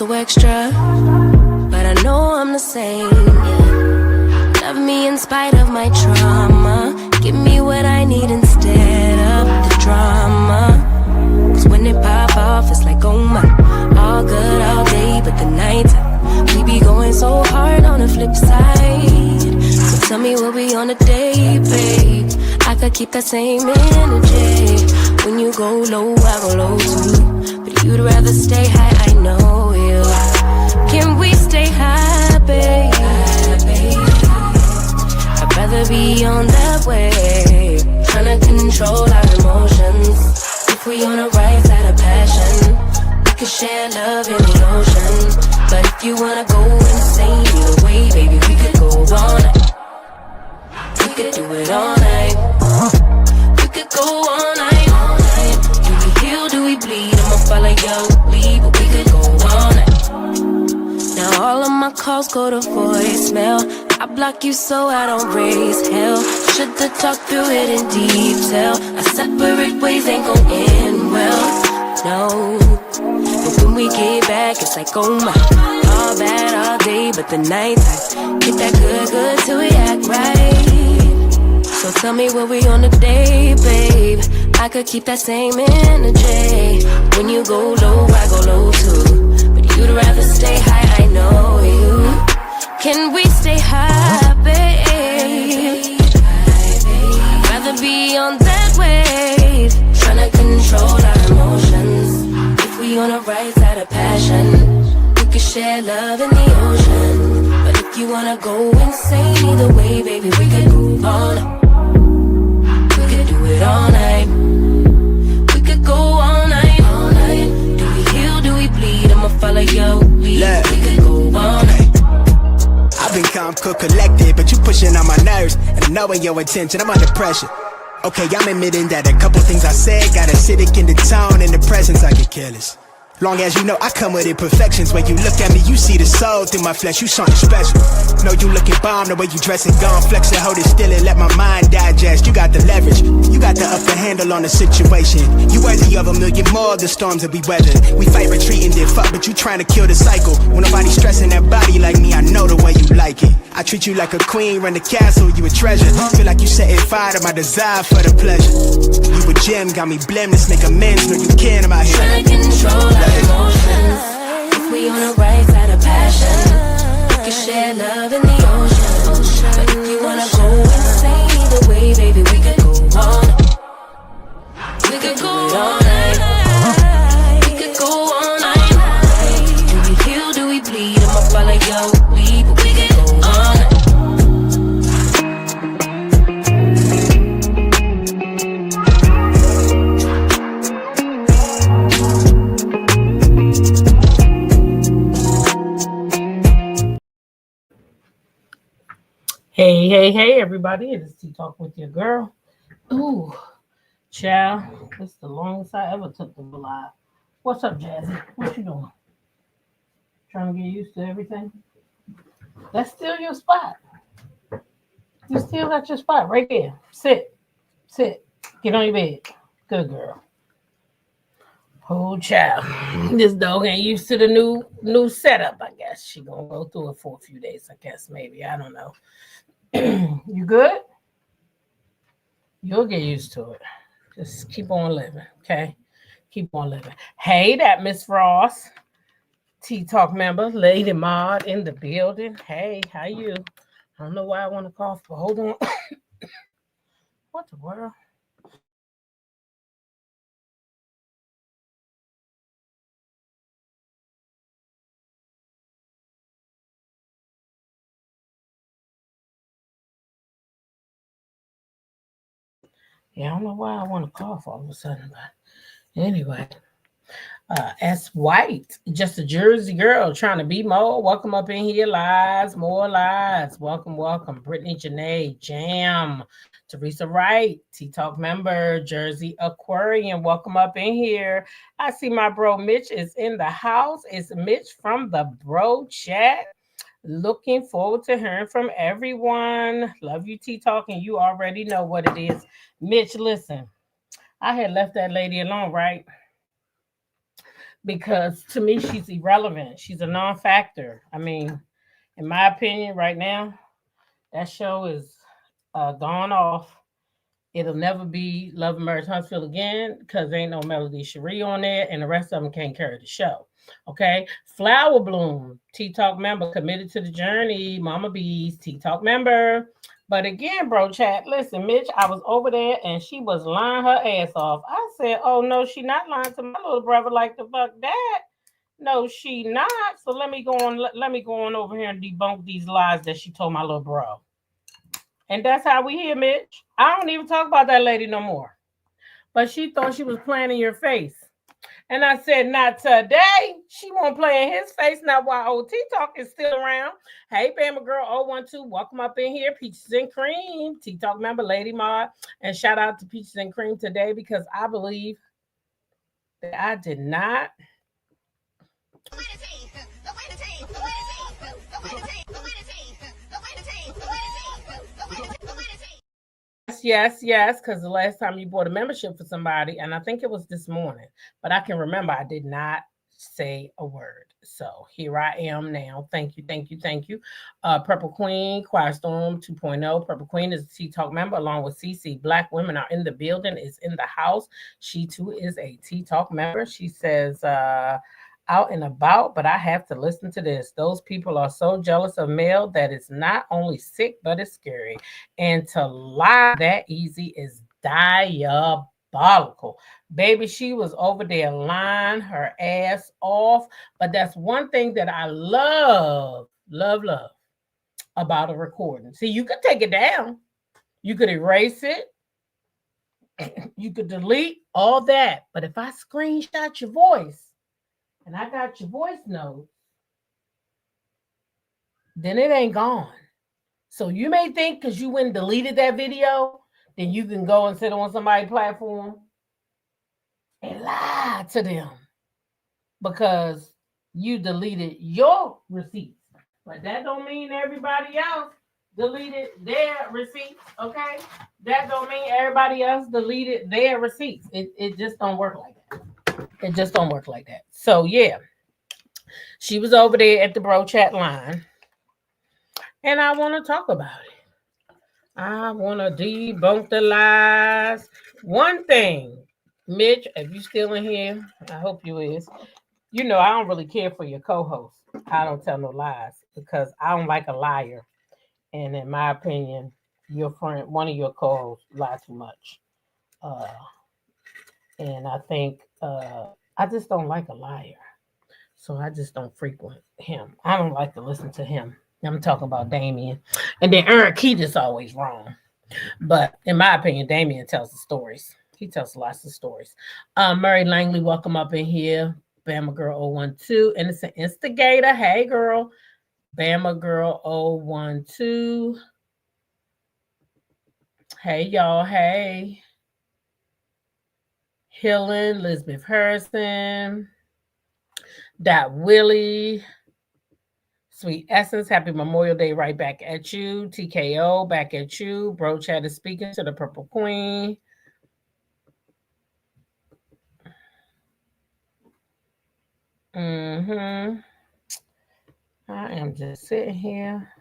so extra, but I know I'm the same. Yeah. Love me in spite of my trauma. Give me what I need instead of the drama. Cause when it pop off, it's like, oh my. All good all day, but the night we be going so hard on the flip side. So tell me what we on a day, babe. I could keep that same energy. When you go low, I go low too. But you'd rather stay high, I know you. Can we stay high, babe? I'd rather be on that wave. Tryna control our emotions. If we on the right side of passion, we could share love in the ocean. But if you wanna go insane either way, baby, we could go all night. We could do it all night. We could go all night, all night. Do we heal, do we bleed? I'ma follow your lead, but we could go all night. Now all of my calls go to voicemail. I block you so I don't raise hell. Should've talked through it in detail. Our separate ways ain't gon' end well, no. But when we get back, it's like, oh my. All bad all day, but the night I get that good till we act right. So tell me what we on today, babe. I could keep that same energy. When you go low, I go low too. But you'd rather stay high, I know you. Can we stay high, babe? I'd rather be on that wave. Tryna control our emotions. If we on the right side of passion, we could share love in the ocean. But if you wanna go insane either way, baby, we could move on. We could do it all night. We could go all night, all night. Do we heal, do we bleed? I'ma follow your lead. We could go all night. I've been calm, cool, collected, but you pushing on my nerves. And I know in your intention, I'm under pressure. Okay, I'm admitting that a couple things I said got acidic in the tone. In the presence, I get careless. Long as you know I come with imperfections. When you look at me, you see the soul through my flesh. You something special. Know you looking bomb, the way you dressing, gone flex and hold it still and let my mind digest. You got the leverage, you got the upper handle on the situation. You worthy of a million more of the storms that we weathered. We fight retreating, then fuck, but you trying to kill the cycle. When nobody's stressing that body like me, I know the way you like it. I treat you like a queen, run the castle, you a treasure. Feel like you setting fire to my desire for the pleasure. You a gem, got me blameless, make amends, know you can, I'm out here. Trying to control our emotions. If we on the right side of passion, we can share love in the ocean. But if you wanna go insane either way, baby, we could go all night. We could go all night. We could go all night. Do we heal, do we bleed? I'ma follow your lead, but we could go all night. Hey, everybody. It is Tea Talk with your girl. Ooh, child, this is the longest I ever took to go live. What's up, Jazzy? What you doing? Trying to get used to everything? That's still your spot. You still got your spot right there. Sit. Get on your bed. Good girl. Oh, child. This dog ain't used to the new setup, I guess. She gonna go through it for a few days, I guess, maybe. I don't know. You good? You'll get used to it. Just keep on living, okay? Keep on living. Hey, that Miss Ross, Tea Talk member, Lady Maud in the building. Hey, how you? I don't know why I want to cough, but hold on. What the world? Yeah, I don't know why I want to cough all of a sudden, but anyway. S. White, just a Jersey girl trying to be more. Welcome up in here, lies, more lies. Welcome. Brittany Janae, Jam, Teresa Wright, Tea Talk member, Jersey Aquarium. Welcome up in here. I see my bro Mitch is in the house. It's Mitch from the Bro Chat. Looking forward to hearing from everyone. Love you, Tea Talk, and you already know what it is. Mitch, listen, I had left that lady alone, right? because to me she's irrelevant. She's a non-factor. I mean, in my opinion, right now, that show is gone off. It'll never be Love and Marriage Huntsville again because ain't no Melody Cherie on there, and the rest of them can't carry the show. Okay, Flower Bloom, T Talk member, committed to the journey. Mama Bees, T Talk member. But again, bro, chat. Listen, Mitch, I was over there and she was lying her ass off. I said, "Oh no, she not lying to my little brother like the fuck that." No, she not. So let me go on. Let me go on over here and debunk these lies that she told my little bro. And that's how we hear, Mitch. I don't even talk about that lady no more. But she thought she was playing in your face. And I said, not today. She won't play in his face, not while OT Talk is still around. Hey, Bama Girl 012, welcome up in here. Peaches and Cream. T Talk member, Lady Maud. And shout out to Peaches and Cream today because I believe that I did not. Yes, because the last time you bought a membership for somebody, and I think it was this morning, but I can remember I did not say a word. So here I am now. Thank you. Purple Queen, Quiet Storm 2.0. Purple Queen is a T Talk member along with CC. Black women are in the building, is in the house. She too is a T Talk member. She says, out and about, but I have to listen to this. Those people are so jealous of male that it's not only sick, but it's scary. And to lie that easy is diabolical. Baby, she was over there lying her ass off. But that's one thing that I love about a recording. See, you could take it down. You could erase it. You could delete all that. But if I screenshot your voice, and I got your voice note, then it ain't gone. So you may think because you went and deleted that video, then you can go and sit on somebody's platform and lie to them because you deleted your receipts. But that don't mean everybody else deleted their receipts, okay? That don't mean everybody else deleted their receipts. It just don't work like that. It just don't work like that. So yeah, she was over there at the BROUGHCHAT line, and I want to talk about it. I want to debunk the lies. One thing, Mitch, if you still in here, I hope you is. You know, I don't really care for your co-host. I don't tell no lies because I don't like a liar. And in my opinion, your friend, one of your co-hosts, lie too much. And I think I just don't like a liar. So I just don't frequent him. I don't like to listen to him. I'm talking about Damien. And then Eric, he just always wrong. But in my opinion, Damien tells the stories. He tells lots of stories. Murray Langley, welcome up in here. Bama Girl 012. Innocent Instigator. Hey, girl. Bama Girl 012. Hey, y'all. Hey. Helen, Elizabeth Harrison. Dot Willie. Sweet Essence, happy Memorial Day right back at you. TKO, back at you. BROUGHCHAT is speaking to the Purple Queen. I am just sitting here.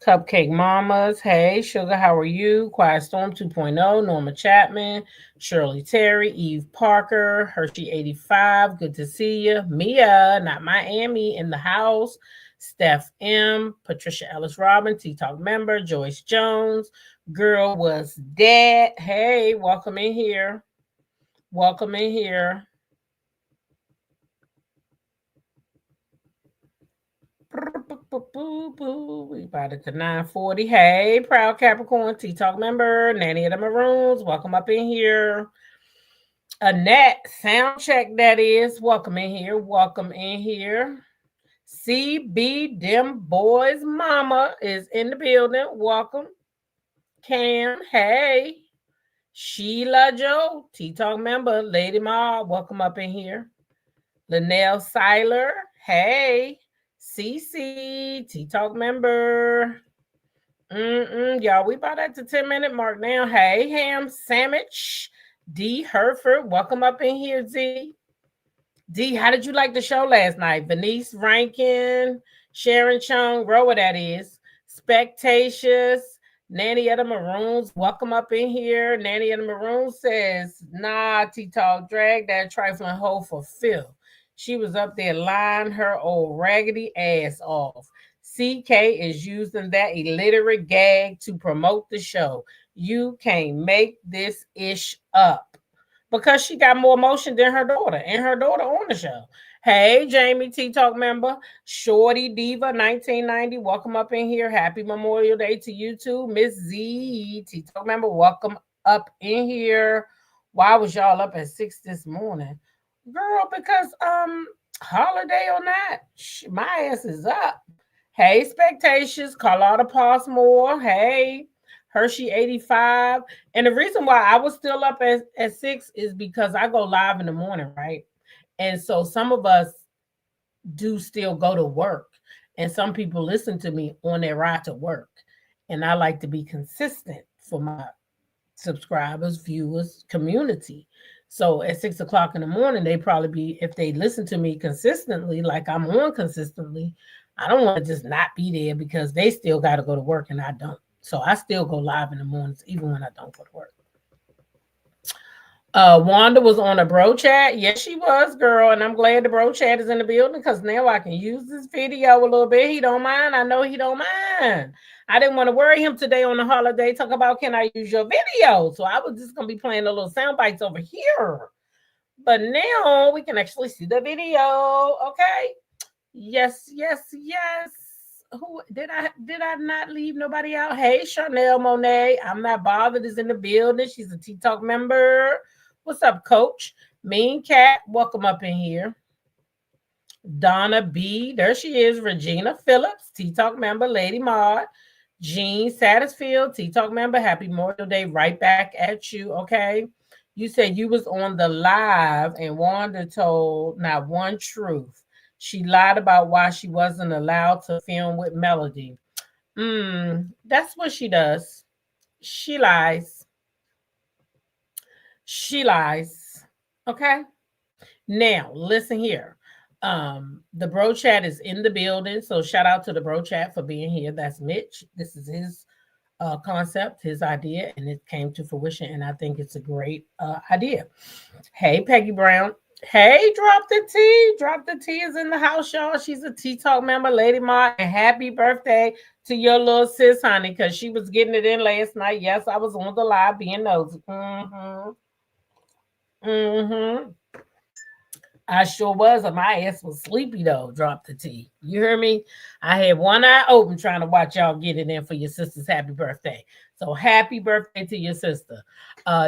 Cupcake Mamas, hey, Sugar, how are you? Quiet Storm 2.0, Norma Chapman, Shirley Terry, Eve Parker, Hershey 85, good to see you. Mia, not Miami, in the house. Steph M, Patricia Ellis Robin, T-Talk member, Joyce Jones, Girl Was Dead. Hey, welcome in here. Welcome in here. We about it to 9:40. Hey, Proud Capricorn, T-Talk member, Nanny of the Maroons, welcome up in here. Annette, sound check that is, welcome in here, welcome in here. CB, them boys mama is in the building, welcome. Cam, hey. Sheila Joe, T-Talk member, Lady Ma, welcome up in here. Linnell Seiler, hey. CC, T-Talk member. Y'all, we about at the 10-minute mark now. Hey, Ham Sandwich. D. Herford, welcome up in here, Z. D, how did you like the show last night? Venice Rankin, Sharon Chung, Rower that is, Spectatious, Nanny of the Maroons, welcome up in here. Nanny of the Maroons says, nah, T-Talk, drag that trifling hoe for Phil. She was up there lying her old raggedy ass off. CK is using that illiterate gag to promote the show. You can't make this ish up because she got more emotion than her daughter, and her daughter on the show. Hey, Jamie T Talk member, Shorty Diva 1990, welcome up in here. Happy Memorial Day to you too. Miss Z T Talk member, welcome up in here. Why was y'all up at 6 this morning? Girl, because holiday or not, my ass is up. Hey, Spectations, Carlotta Passmore. Hey, Hershey 85. And the reason why I was still up at 6 is because I go live in the morning, right? And so some of us do still go to work. And some people listen to me on their ride to work. And I like to be consistent for my subscribers, viewers, community. So at 6 o'clock in the morning, they probably be, if they listen to me consistently, like I'm on consistently, I don't want to just not be there because they still got to go to work and I don't. So I still go live in the mornings, even when I don't go to work. Wanda was on a bro chat. Yes, she was, girl. And I'm glad the bro chat is in the building because now I can use this video a little bit. He don't mind. I know he don't mind. I didn't want to worry him today on the holiday. Talk about, can I use your video? So I was just going to be playing the little sound bites over here. But now we can actually see the video. Okay. Yes. Who did I not leave nobody out? Hey, Chanel Monet. I'm not bothered is in the building. She's a T-Talk member. What's up, Coach? Mean Cat, welcome up in here. Donna B, there she is. Regina Phillips, T-Talk member. Lady Maud. Jean Satisfield, T-Talk member. Happy Memorial Day. Right back at you, okay? You said you was on the live and Wanda told not one truth. She lied about why she wasn't allowed to film with Melody. That's what she does. She lies. She lies. Okay. Now, listen here. The bro chat is in the building. So shout out to the bro chat for being here. That's Mitch. This is his concept, his idea, and it came to fruition. And I think it's a great idea. Hey, Peggy Brown. Hey, Drop the T. Drop the T is in the house, y'all. She's a T-Talk member, Lady Ma. And happy birthday to your little sis, honey, because she was getting it in last night. Yes, I was on the live being nosy. I sure was. And my ass was sleepy, though. Drop the T. You hear me? I had one eye open trying to watch y'all get it in for your sister's happy birthday. So happy birthday to your sister.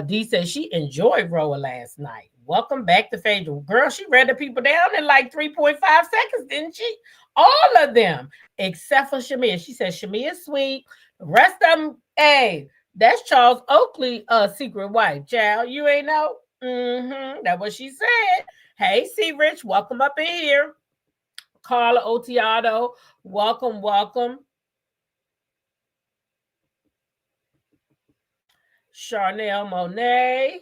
D said she enjoyed Roa last night. Welcome back to Phaedra. Girl, she read the people down in like 3.5 seconds, didn't she? All of them, except for Shamia. She said Shamia's sweet. The rest of them, hey, that's Charles Oakley, secret wife. Child, you ain't know? That's what she said. Hey, C. Rich, welcome up in here. Carla Otiado, welcome. Charnel Monet.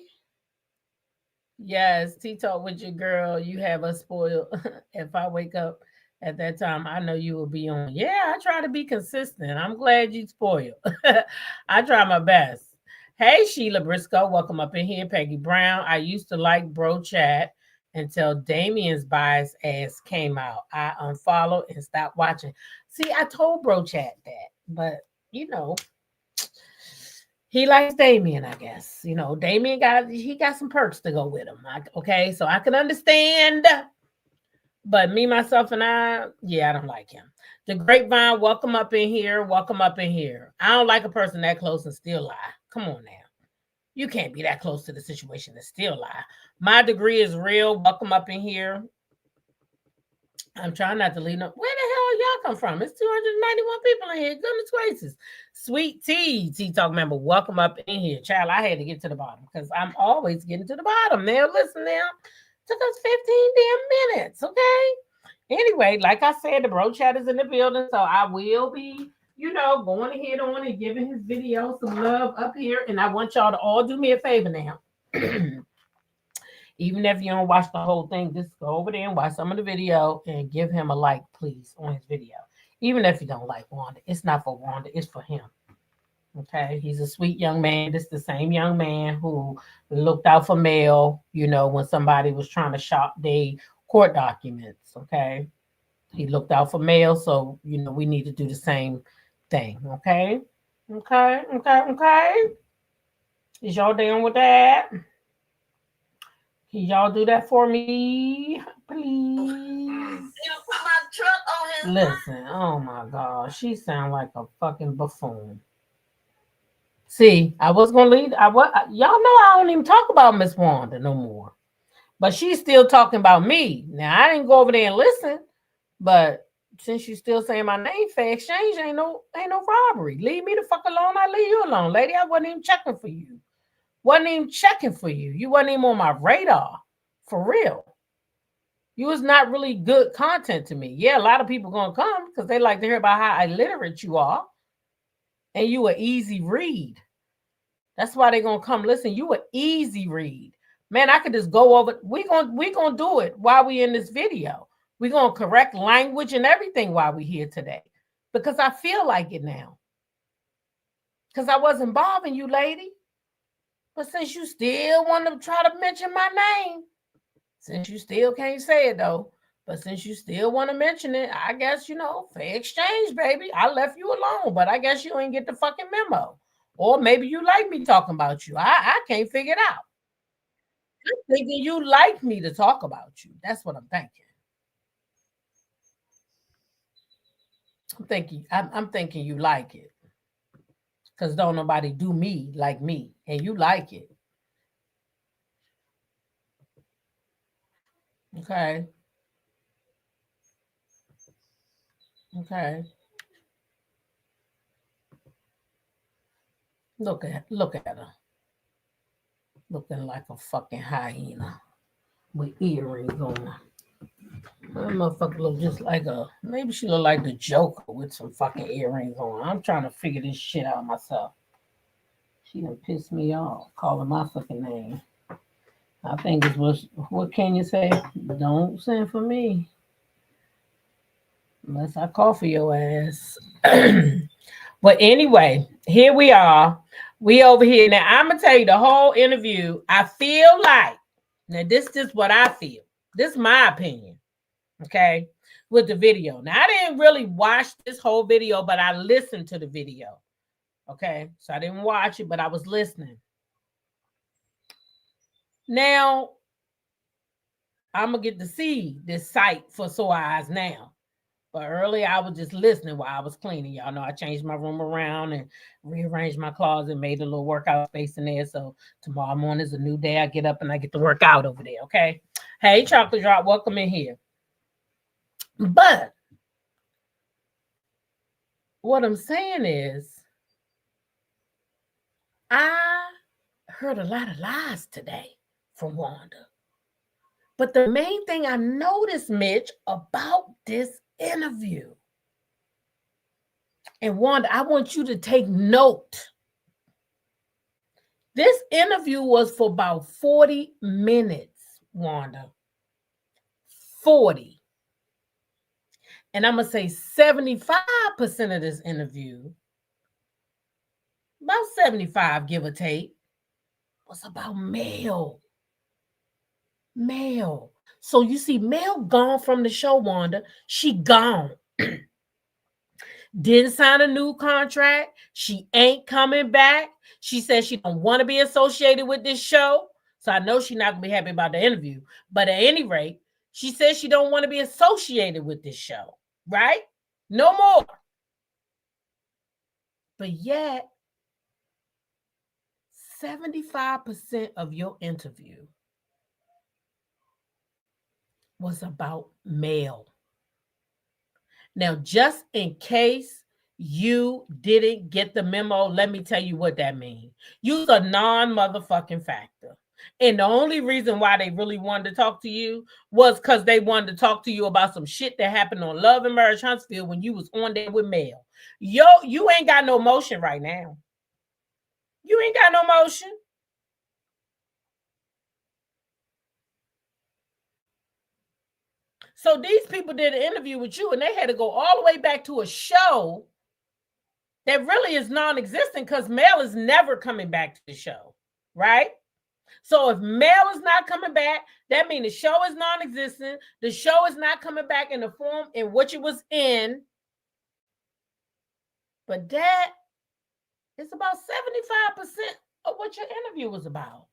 Yes, T-Talk with your girl. You have us spoiled. If I wake up at that time, I know you will be on. Yeah, I try to be consistent. I'm glad you spoiled. I try my best. Hey, Sheila Briscoe, welcome up in here. Peggy Brown. I used to like bro chat until Damien's bias ass came out. I unfollowed and stopped watching. See, I told bro chat that, but you know, he likes Damien, I guess. You know, Damien got some perks to go with him. Okay, so I can understand. But me, myself, and I don't like him. The Grapevine, welcome up in here. I don't like a person that close and still lie. Come on now. You can't be that close to the situation and still lie. My degree is real. Welcome up in here. I'm trying not to leave no. Where the hell y'all come from? It's 291 people in here. Goodness gracious. Sweet Tea, T-Talk member, welcome up in here. Child, I had to get to the bottom because I'm always getting to the bottom. Now, listen now. Took us 15 damn minutes, okay? Anyway, like I said, the bro chat is in the building, so I will be, going ahead on and giving his video some love up here. And I want y'all to all do me a favor now. Even if you don't watch the whole thing, just go over there and watch some of the video and give him a like, please, on his video. Even if you don't like Wanda, it's not for Wanda, it's for him. Okay, he's a sweet young man. This is the same young man who looked out for mail, when somebody was trying to shop their court documents. Okay, he looked out for mail, so we need to do the same thing. Okay, okay. Is y'all down with that? Can y'all do that for me, please? Listen, oh my God, she sound like a fucking buffoon. See, I was gonna leave. Y'all know I don't even talk about Miss Wanda no more, but she's still talking about me. Now I didn't go over there and listen, but since you still saying my name, fair exchange ain't no robbery. Leave me the fuck alone. I leave you alone, lady. I wasn't even checking for you. You wasn't even on my radar, for real. You was not really good content to me. Yeah, a lot of people gonna come because they like to hear about how illiterate you are, and you an easy read. That's why they're gonna come listen. You an easy read. Man, I could just go over. We gonna do it while we in this video. We're gonna correct language and everything while we here today. Because I feel like it now. Because I wasn't bothering you, lady. But since you still want to try to mention my name, since you still can't say it though, but since you still want to mention it, I guess, fair exchange, baby. I left you alone, but I guess you ain't get the fucking memo. Or maybe you like me talking about you. I can't figure it out. I'm thinking you like me to talk about you. That's what I'm thinking. I'm thinking you like it. Because don't nobody do me like me. And you like it. Okay. Look at her. Looking like a fucking hyena with earrings on. That motherfucker look just like maybe she look like the Joker with some fucking earrings on. I'm trying to figure this shit out myself. She done pissed me off calling my fucking name. I think it was, what can you say? Don't send for me. Unless I call for your ass. But anyway, here we are. We over here. Now, I'm going to tell you the whole interview. I feel like, now this is what I feel. This is my opinion. Okay? With the video. Now, I didn't really watch this whole video, but I listened to the video. Okay? So I didn't watch it, but I was listening. Now, I'm going to get to see this site for sore eyes now. But earlier, I was just listening while I was cleaning. Y'all know I changed my room around and rearranged my closet, made a little workout space in there. So tomorrow morning is a new day. I get up and I get to work out over there, okay? Hey, Chocolate Drop, welcome in here. But what I'm saying is, I heard a lot of lies today from Wanda. But the main thing I noticed, Mitch, about this interview, and Wanda, I want you to take note. This interview was for about 40 minutes, Wanda. 40. And I'm going to say 75% of this interview, about 75, give or take, was about Mel. Mel. So you see, Mel gone from the show, Wanda. She gone. Didn't sign a new contract. She ain't coming back. She says she don't want to be associated with this show. So I know she's not going to be happy about the interview. But at any rate, she says she don't want to be associated with this show. Right? No more. But yet, 75% of your interview was about Mel. Now, just in case you didn't get the memo, let me tell you what that means. You're a non-motherfucking factor. And the only reason why they really wanted to talk to you was because they wanted to talk to you about some shit that happened on Love and Marriage Huntsville when you was on there with Mel. You ain't got no motion right now. You ain't got no motion. So these people did an interview with you and they had to go all the way back to a show that really is non-existent because Mel is never coming back to the show, right? So if Mel is not coming back, that means the show is non-existent. The show is not coming back in the form in which it was in. But that is about 75% of what your interview was about.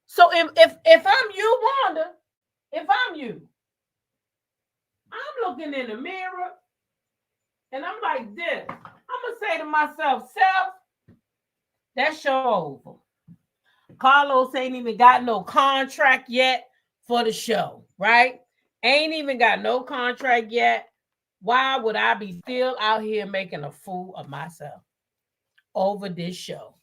So if I'm you, Wanda, if I'm you, I'm looking in the mirror and I'm like this. I'm going to say to myself, self, that show over. Carlos ain't even got no contract yet for the show, right? Ain't even got no contract yet. Why would I be still out here making a fool of myself over this show?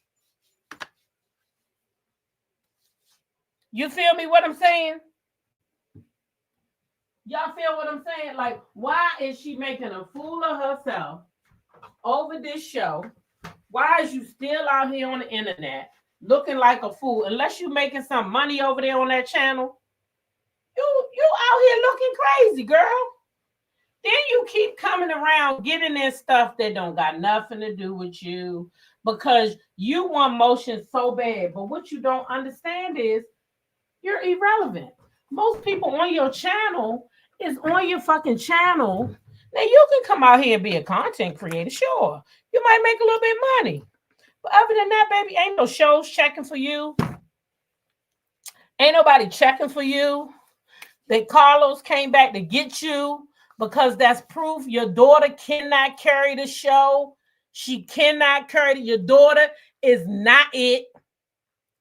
You feel me what I'm saying? Y'all feel what I'm saying? Like, why is she making a fool of herself over this show? Why is you still out here on the internet looking like a fool? Unless you're making some money over there on that channel, you out here looking crazy, girl. Then you keep coming around getting in stuff that don't got nothing to do with you because you want motion so bad. But what you don't understand is you're irrelevant. Most people on your channel is on your fucking channel. Now you can come out here and be a content creator, sure. You might make a little bit of money. But other than that, baby, ain't no shows checking for you. Ain't nobody checking for you. That Carlos came back to get you because that's proof your daughter cannot carry the show. She cannot carry it. Your daughter is not it.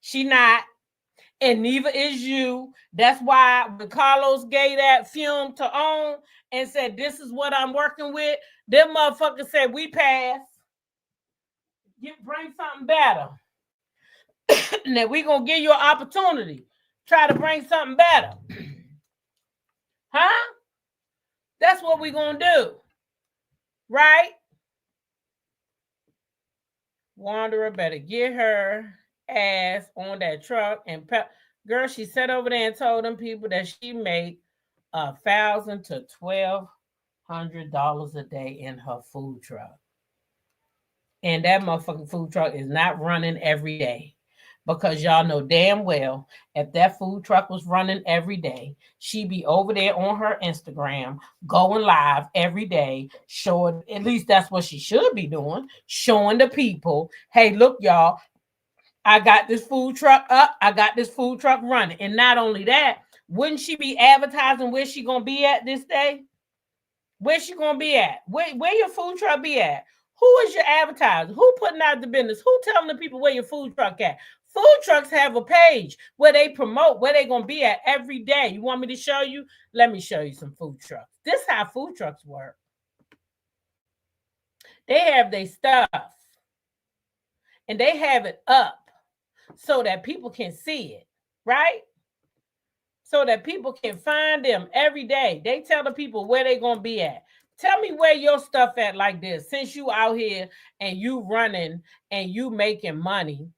She not. And neither is you. That's why when Carlos gave that film to own and said, this is what I'm working with, them motherfuckers said, we pass. Bring something better. Now we going to give you an opportunity. Try to bring something better. Huh? That's what we going to do. Right? Wanderer better get her ass on that truck and girl, she sat over there and told them people that she made $1,000 to $1,200 a day in her food truck. And that motherfucking food truck is not running every day. Because y'all know damn well, if that food truck was running every day, she'd be over there on her Instagram, going live every day, showing, at least that's what she should be doing, showing the people, hey, look, y'all, I got this food truck up, I got this food truck running. And not only that, wouldn't she be advertising where she gonna be at this day? Where she gonna be at? Where your food truck be at? Who is your advertiser? Who putting out the business? Who telling the people where your food truck at? Food trucks have a page where they promote where they're going to be at every day. You want me to show you? Let me show you some food trucks. This is how food trucks work. They have their stuff and they have it up so that people can see it, right? So that people can find them every day. They tell the people where they're going to be at. Tell me where your stuff at like this. Since you out here and you running and you making money,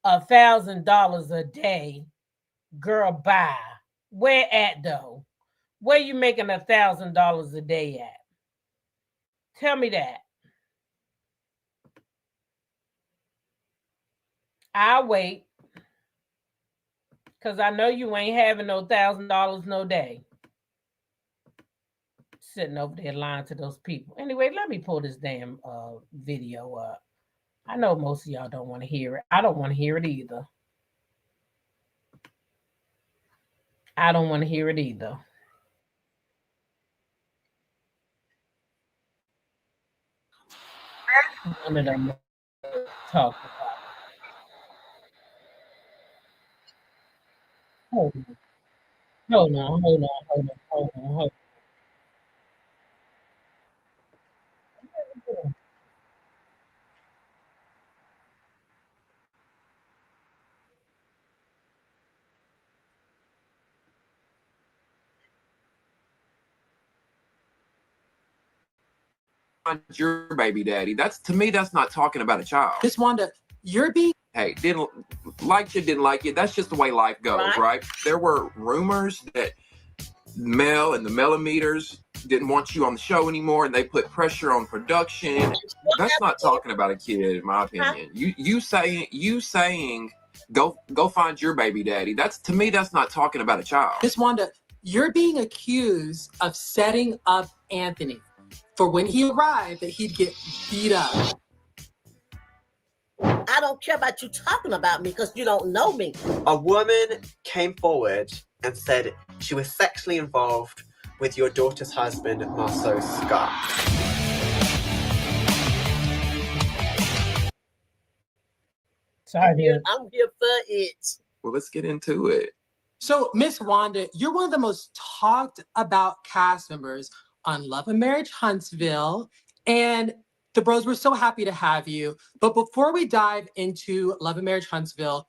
$1,000 a day, girl, bye. Where at though? Where you making $1,000 a day at? Tell me that. I'll wait. Because I know you ain't having no $1,000 no day. Sitting over there lying to those people. Anyway, let me pull this damn video up. I know most of y'all don't want to hear it. I don't want to hear it either. I don't want to hear it either. None of them talk about it. Hold on. Your baby daddy. That's, to me, that's not talking about a child. Miss Wanda, you're being... Hey, didn't like you, didn't like you. That's just the way life goes, right? There were rumors that Mel and the millimeters didn't want you on the show anymore, and they put pressure on production. That's not talking about a kid, in my opinion. You saying go find your baby daddy. That's, to me, that's not talking about a child. Miss Wanda, you're being accused of setting up Anthony for when he arrived that he'd get beat up. I don't care about you talking about me because you don't know me. A woman came forward and said she was sexually involved with your daughter's husband, Marceau Scott. I'm here for it. Well, let's get into it. So, Miss Wanda, you're one of the most talked about cast members on Love and Marriage Huntsville, and the bros were so happy to have you. But before we dive into Love and Marriage Huntsville,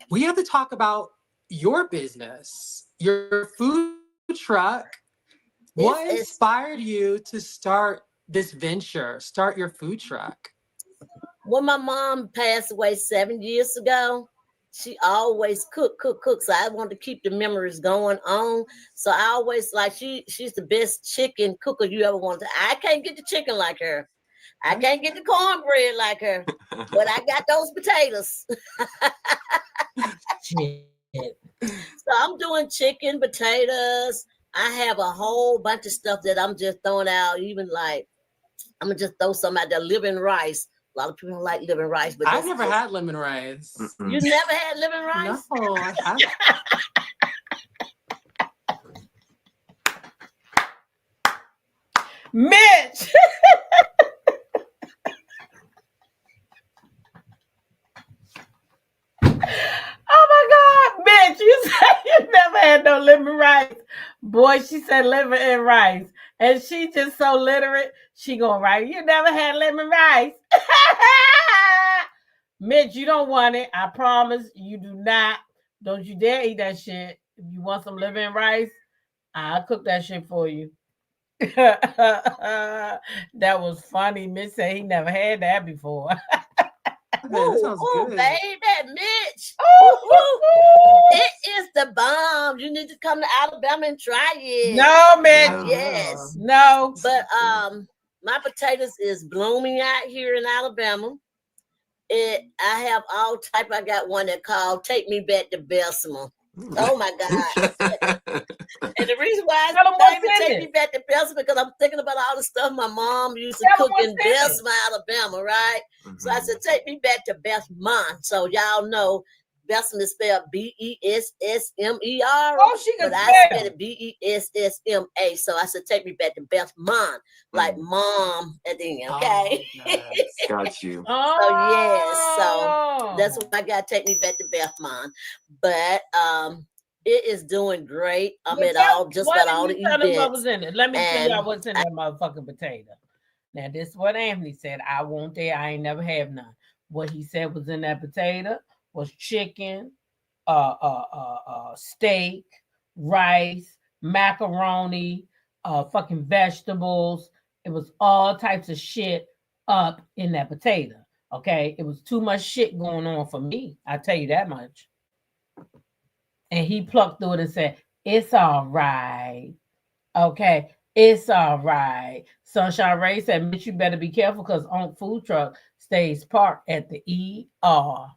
we have to talk about your business, your food truck. What inspired you to start this venture, start your food truck? When my mom passed away 7 years ago, she always cook. So I wanted to keep the memories going on. So I always she's the best chicken cooker you ever wanted. I can't get the chicken like her. I can't get the cornbread like her, but I got those potatoes. So I'm doing chicken, potatoes. I have a whole bunch of stuff that I'm just throwing out. Even I'm gonna just throw some out there. Living rice. A lot of people don't like living rice, but I've never had lemon rice. You never had living rice? No, I haven't. Mitch. Oh my God, Mitch, you said you never had no lemon rice. Boy, she said lemon and rice. And she just so literate, she gonna write, you never had lemon rice. Mitch, you don't want it. I promise you do not. Don't you dare eat that shit. If you want some lemon and rice, I'll cook that shit for you. That was funny. Mitch said he never had that before. That sounds good. Baby, Mitch. It is the bomb. You need to come to Alabama and try it. No, Mitch. Yes. No. But my potatoes is blooming out here in Alabama. I have all type. I got one that called "Take Me Back to Bessemer." Oh my God! And the reason why I take me back to Bessemer because I'm thinking about all the stuff my mom used to cook in Bessemer, Alabama, right? Mm-hmm. So I said, take me back to Bessemer. So y'all know Bessemer is spelled Bessmer. Oh, she can spell. I said it Bessma. So I said, take me back to Bessemer, like mom at the end. Okay. Oh, nice. Got you. So that's why I got to take me back to Bessemer. But it is doing great. I'm at all just about all the events. What was in it? Let me tell y'all what's in that motherfucking potato. Now, this is what Anthony said. I won't there. I ain't never have none. What he said was in that potato was chicken, steak, rice, macaroni, fucking vegetables. It was all types of shit up in that potato. Okay, it was too much shit going on for me. I tell you that much. And he plucked through it and said, "It's all right. Okay, it's all right." Sunshine Ray said, "Mitch, you better be careful because on food truck stays parked at the ER."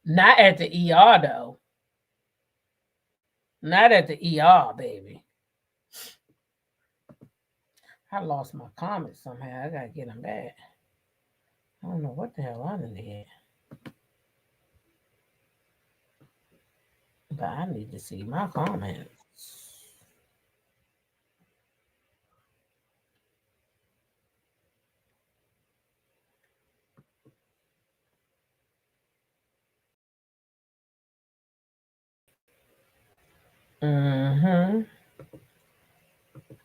Not at the ER though. Not at the ER, baby. I lost my comments somehow. I gotta get them back. I don't know what the hell I did here. But I need to see my comments.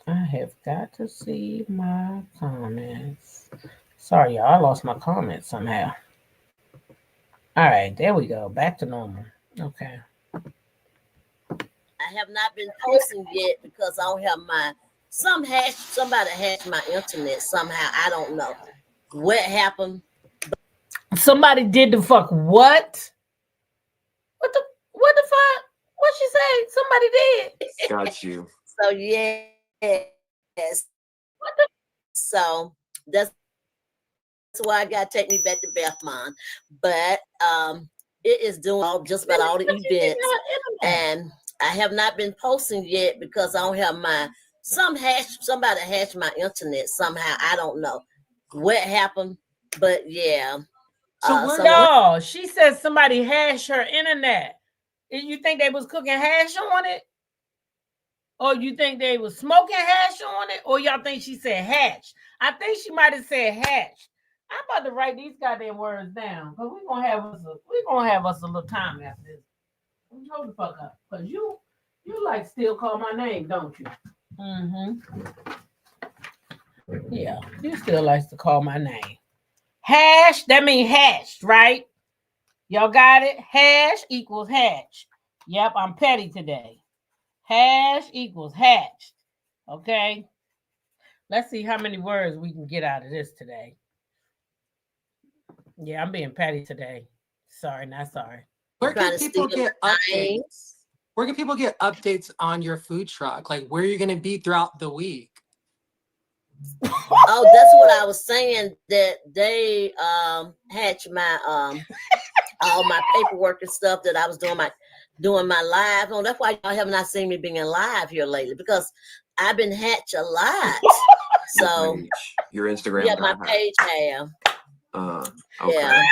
I have got to see my comments. Sorry, y'all. I lost my comments somehow. All right, there we go. Back to normal. Okay. I have not been posting yet because I don't have somebody hacked my internet somehow. I don't know what happened. Somebody did the fuck what? What the fuck? What she say? Somebody did. Got you. So yes. So that's why I got to take me back to Bethmont. But it is doing just about all the events, and I have not been posting yet because I don't have somebody hashed my internet somehow. I don't know what happened, but yeah. No, she said somebody hashed her internet. You think they was cooking hash on it? Or you think they was smoking hash on it? Or y'all think she said hash? I think she might have said hash. I'm about to write these goddamn words down because we're gonna have us a little time after this. Hold the fuck up. Because you like still call my name, don't you? Mm-hmm. Yeah, you still likes to call my name. Hash, that means hashed, right? Y'all got it? Hash equals hatch. Yep, I'm petty today. Hash equals hatched. Okay? Let's see how many words we can get out of this today. Yeah, I'm being petty today. Sorry, not sorry. Where can people get updates? Where can people get updates on your food truck? Like, where are you going to be throughout the week? Oh, that's what I was saying, that they hatched my all my paperwork and stuff that I was doing my live on. That's why y'all have not seen me being live here lately, because I've been hatched a lot. So your Instagram, yeah, my page have. Okay. Yeah.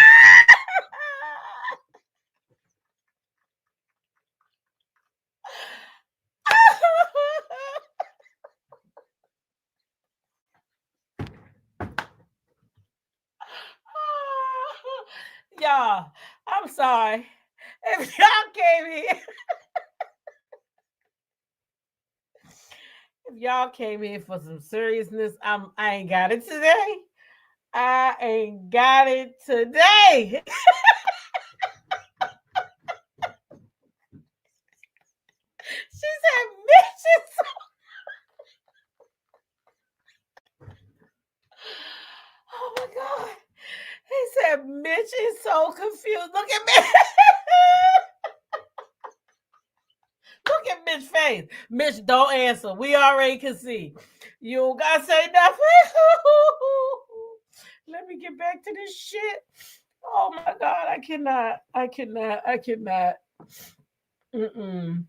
Y'all, I'm sorry. If y'all came here, if y'all came here for some seriousness, I ain't got it today. I ain't got it today. She said, bitches. Oh my God. He said, Mitch is so confused. Look at me. Look at Mitch's face. Mitch, don't answer. We already can see. You don't got to say nothing. Let me get back to this shit. Oh my God. I cannot. Mm-mm.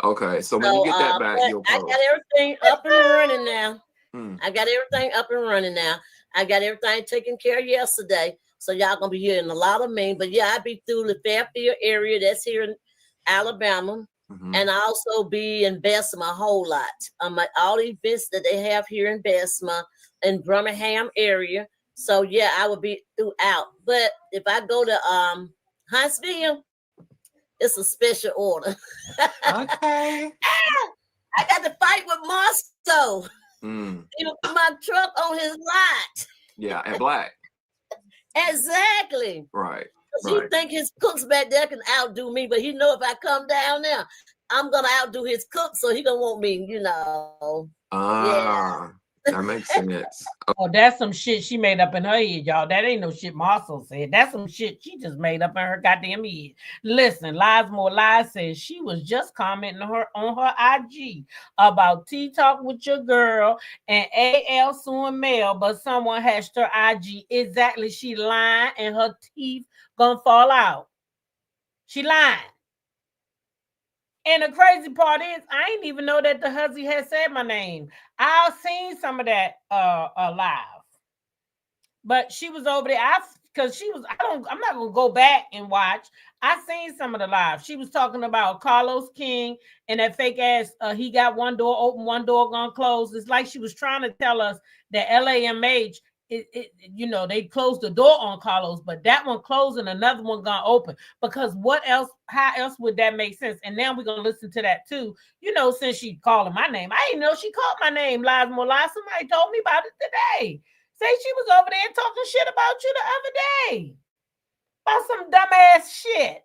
Okay, so when you get that back, you'll post. I got everything up and running now. I got everything up and running now. I got everything taken care of yesterday. So y'all gonna be hearing a lot of me. But yeah, I'll be through the Fairfield area. That's here in Alabama. And I also be in Bessemer a whole lot. All the events that they have here in Bessemer and Birmingham area. So yeah, I will be throughout. But if I go to Huntsville, it's a special order. Okay. I got to fight with Moscow. He put my truck on his lot. Yeah, and black. Exactly. Right. He think his cooks back there can outdo me, but he know if I come down there, I'm gonna outdo his cook, so he don't want me, Yeah. That makes sense. Oh, that's some shit she made up in her head, y'all. That ain't no shit Marcel said. That's some shit she just made up in her goddamn head. Listen, Lies More Lies says she was just commenting on her IG about Tea Talk with your girl and AL suing Mel, but someone hashed her IG. Exactly, she lying and her teeth gonna fall out. She lying. And the crazy part is, I ain't even know that the huzzy had said my name. I've seen some of that live, but she was over there. I'm not gonna go back and watch. I seen some of the live. She was talking about Carlos King and that fake ass. He got one door open, one door gonna close. It's like she was trying to tell us that LAMH. They closed the door on Carlos, but that one closed and another one gonna open. Because what else? How else would that make sense? And now we're gonna listen to that too. Since she calling my name, I didn't know she called my name. Lies More Lies. Somebody told me about it today. Say she was over there talking shit about you the other day about some dumbass shit.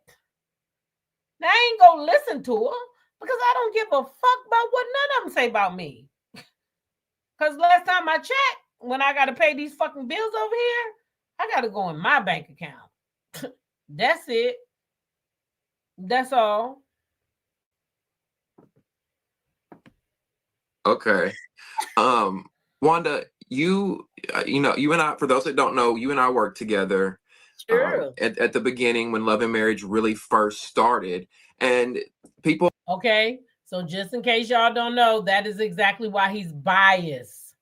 Now I ain't gonna listen to her because I don't give a fuck about what none of them say about me. Because last time I checked, when I got to pay these fucking bills over here, I got to go in my bank account. That's it. That's all. Okay. Wanda, you know, you and I, for those that don't know, you and I worked together Sure. at the beginning when Love and Marriage really first started. And people. Okay. So just in case y'all don't know, that is exactly why he's biased.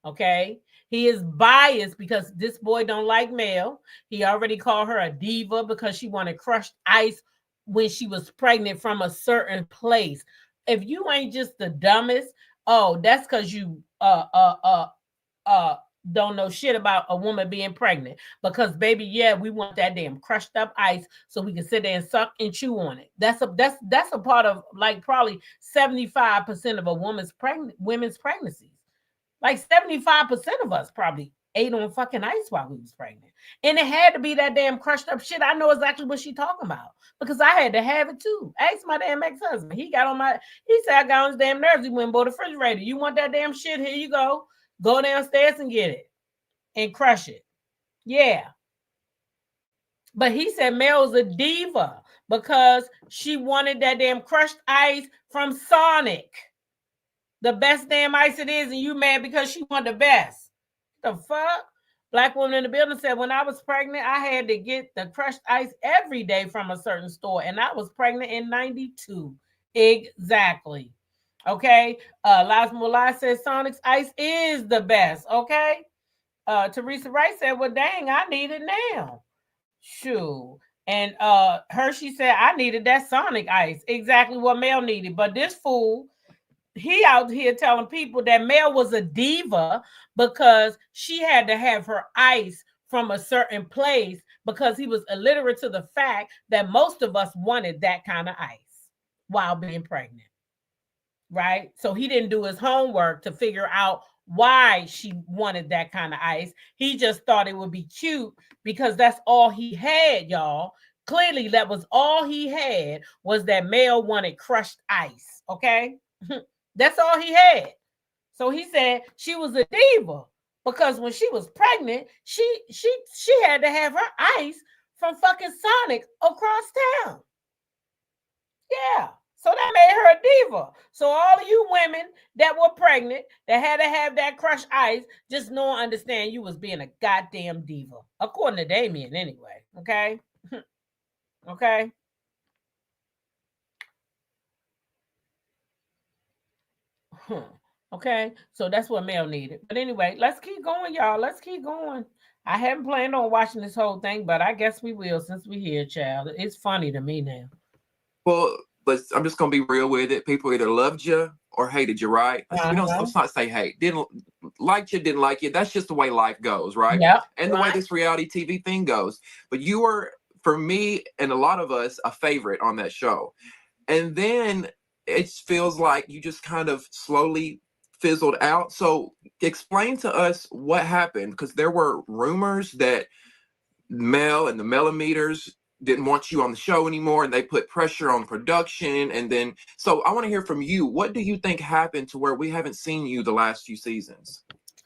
Okay. He is biased because this boy don't like Mel. He already called her a diva because she wanted crushed ice when she was pregnant from a certain place. If you ain't just the dumbest, oh, that's because you don't know shit about a woman being pregnant. Because baby, yeah, we want that damn crushed up ice so we can sit there and suck and chew on it. That's a part of like probably 75% of a women's pregnancies. Like 75% of us probably ate on fucking ice while we was pregnant. And it had to be that damn crushed up shit. I know exactly what she talking about because I had to have it too. Ask my damn ex-husband. He said I got on his damn nerves. He went and bought a refrigerator. You want that damn shit? Here you go. Go downstairs and get it and crush it. Yeah. But he said Mel was a diva because she wanted that damn crushed ice from Sonic. The best damn ice it is, and you mad because she wanted the best. The fuck? Black woman in the building said, when I was pregnant, I had to get the crushed ice every day from a certain store, and I was pregnant in 92. Exactly. Okay. Laz Mulai says Sonic's ice is the best. Okay. Teresa Wright said, well, dang, I need it now. Shoo. And Hershey said, I needed that Sonic ice. Exactly what Mel needed. But this fool, he out here telling people that Mel was a diva because she had to have her ice from a certain place because he was illiterate to the fact that most of us wanted that kind of ice while being pregnant. Right? So he didn't do his homework to figure out why she wanted that kind of ice. He just thought it would be cute because that's all he had, y'all. Clearly, that was all he had was that Mel wanted crushed ice. Okay. That's all he had. So he said she was a diva because when she was pregnant, she had to have her ice from fucking Sonic across town. Yeah. So that made her a diva. So all of you women that were pregnant that had to have that crushed ice, just know and understand you was being a goddamn diva. According to Damien anyway. Okay. Okay. Okay, so that's what Mel needed. But anyway, let's keep going, y'all. Let's keep going. I haven't planned on watching this whole thing, but I guess we will since we're here, child. It's funny to me now. Well, I'm just gonna be real with it. People either loved you or hated you, right? Let's not say hate. Didn't like you, didn't like you. That's just the way life goes, right? Yeah. And the way this reality TV thing goes. But you were, for me and a lot of us, a favorite on that show. And then it feels like you just kind of slowly fizzled out. So explain to us what happened, because there were rumors that Mel and the Millimeters didn't want you on the show anymore and they put pressure on production. And then, so I want to hear from you. What do you think happened to where we haven't seen you the last few seasons?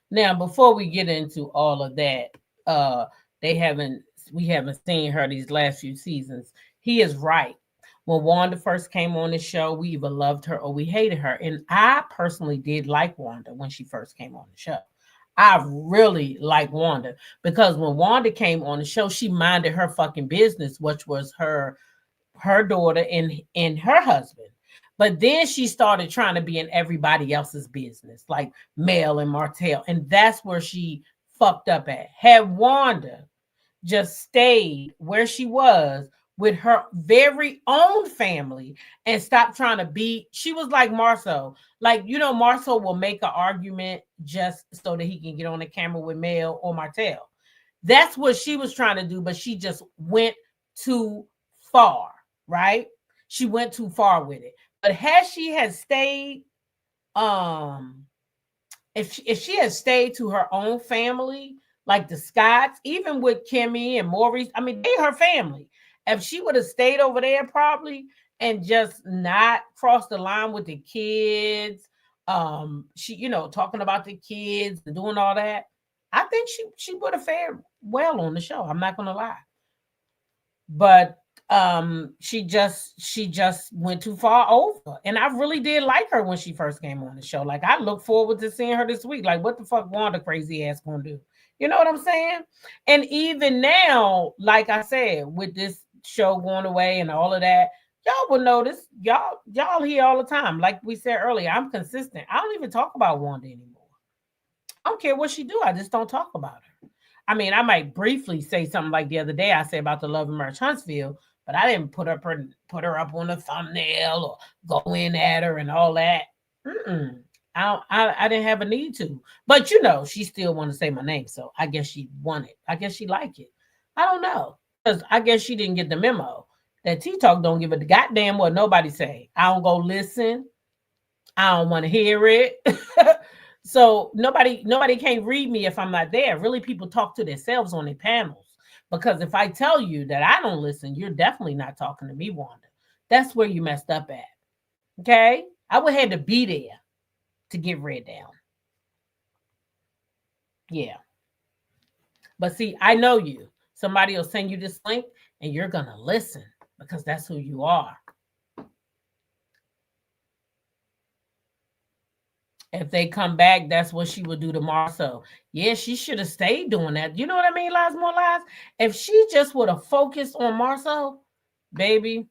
Now, before we get into all of that, we haven't seen her these last few seasons. He is right. When Wanda first came on the show, we either loved her or we hated her. And I personally did like Wanda when she first came on the show. I really like Wanda because when Wanda came on the show, she minded her fucking business, which was her daughter and her husband. But then she started trying to be in everybody else's business, like Mel and Martell. And that's where she fucked up at. Had Wanda just stayed where she was with her very own family and stopped trying to be, she was like Marceau. Like, Marceau will make an argument just so that he can get on the camera with Mel or Martell. That's what she was trying to do, but she just went too far, right? She went too far with it. But had she had stayed, if she had stayed to her own family, like the Scotts, even with Kimmy and Maurice, I mean, they her family. If she would have stayed over there probably and just not crossed the line with the kids, she, talking about the kids and doing all that, I think she would have fared well on the show. I'm not gonna lie. But She just went too far over. And I really did like her when she first came on the show. Like, I look forward to seeing her this week. Like, what the fuck Wanda crazy ass gonna do? You know what I'm saying? And even now, like I said, with this show going away and all of that, y'all will notice, y'all here all the time. Like we said earlier, I'm consistent. I don't even talk about Wanda anymore. I don't care what she do. I just don't talk about her. I mean, I might briefly say something like the other day I said about the Love and Marriage Huntsville, but I didn't put her up on the thumbnail or go in at her and all that. Mm-mm. I didn't have a need to. But she still want to say my name, so I guess she want it. I guess she like it. I don't know. Because I guess she didn't get the memo that T Talk don't give a goddamn what nobody say. I don't go listen. I don't want to hear it. So nobody can't read me if I'm not there. Really, people talk to themselves on their panels. Because if I tell you that I don't listen, you're definitely not talking to me, Wanda. That's where you messed up at. Okay? I would have to be there to get read down. Yeah. But see, I know you. Somebody will send you this link and you're going to listen because that's who you are. If they come back, that's what she would do tomorrow. So, yeah, she should have stayed doing that. You know what I mean, Lies More Lies? If she just would have focused on Marcel, baby,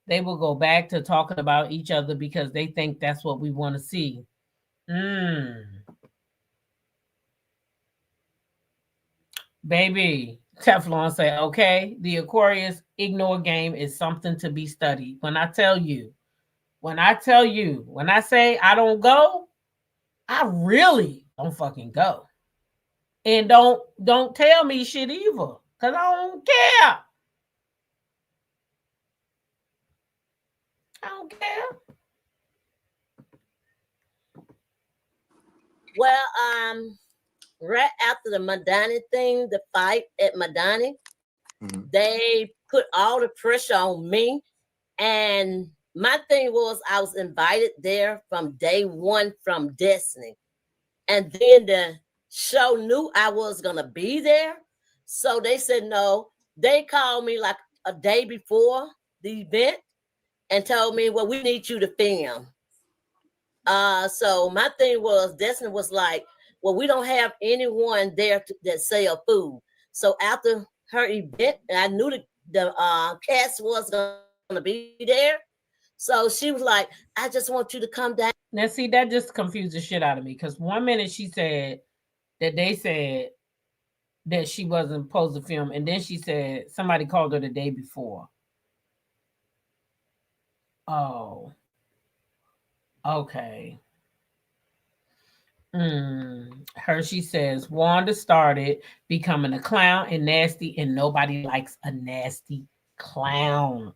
they will go back to talking about each other because they think that's what we want to see. Baby, Teflon say, okay, the Aquarius ignore game is something to be studied. When I say I don't go, I really don't fucking go. And don't tell me shit either, because I don't care. I don't care. Well, right after the Madani thing, the fight at Madani, they put all the pressure on me. And my thing was I was invited there from day one from Destiny. And then the show knew I was going to be there. So they said no. They called me like a day before the event and told me, well, we need you to film. So my thing was, Destiny was like, well, we don't have anyone there that sell food. So after her event, I knew the cast was going to be there. So she was like, I just want you to come down. Now, see, that just confused the shit out of me because 1 minute she said that they said that she wasn't supposed to film, and then she said somebody called her the day before. Oh. Okay. Hershey says Wanda started becoming a clown and nasty, and nobody likes a nasty clown.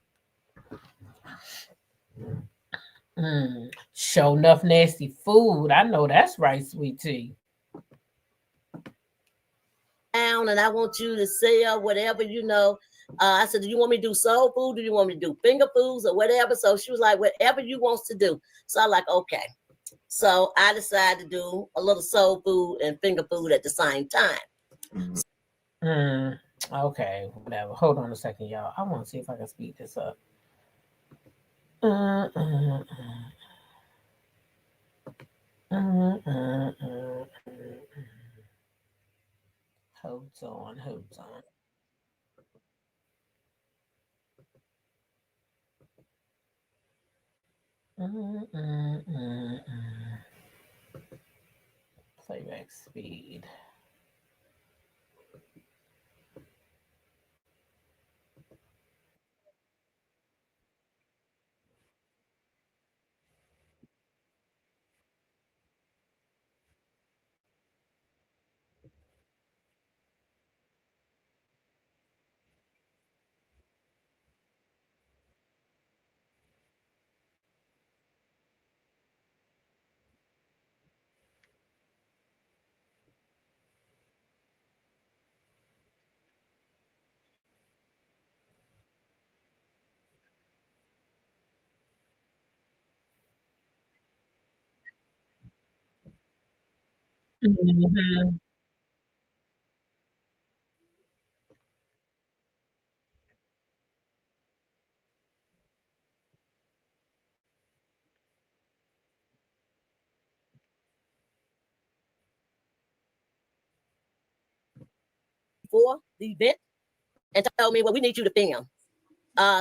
Show enough nasty food. I know that's right, sweet tea. And I want you to sell whatever, I said, do you want me to do soul food? Do you want me to do finger foods or whatever? So she was like, whatever you want to do. So I'm like, okay. So I decided to do a little soul food and finger food at the same time. Okay, whatever. Hold on a second, y'all. I want to see if I can speed this up. Hold on. Playback speed. before the event and told me, well, we need you to film.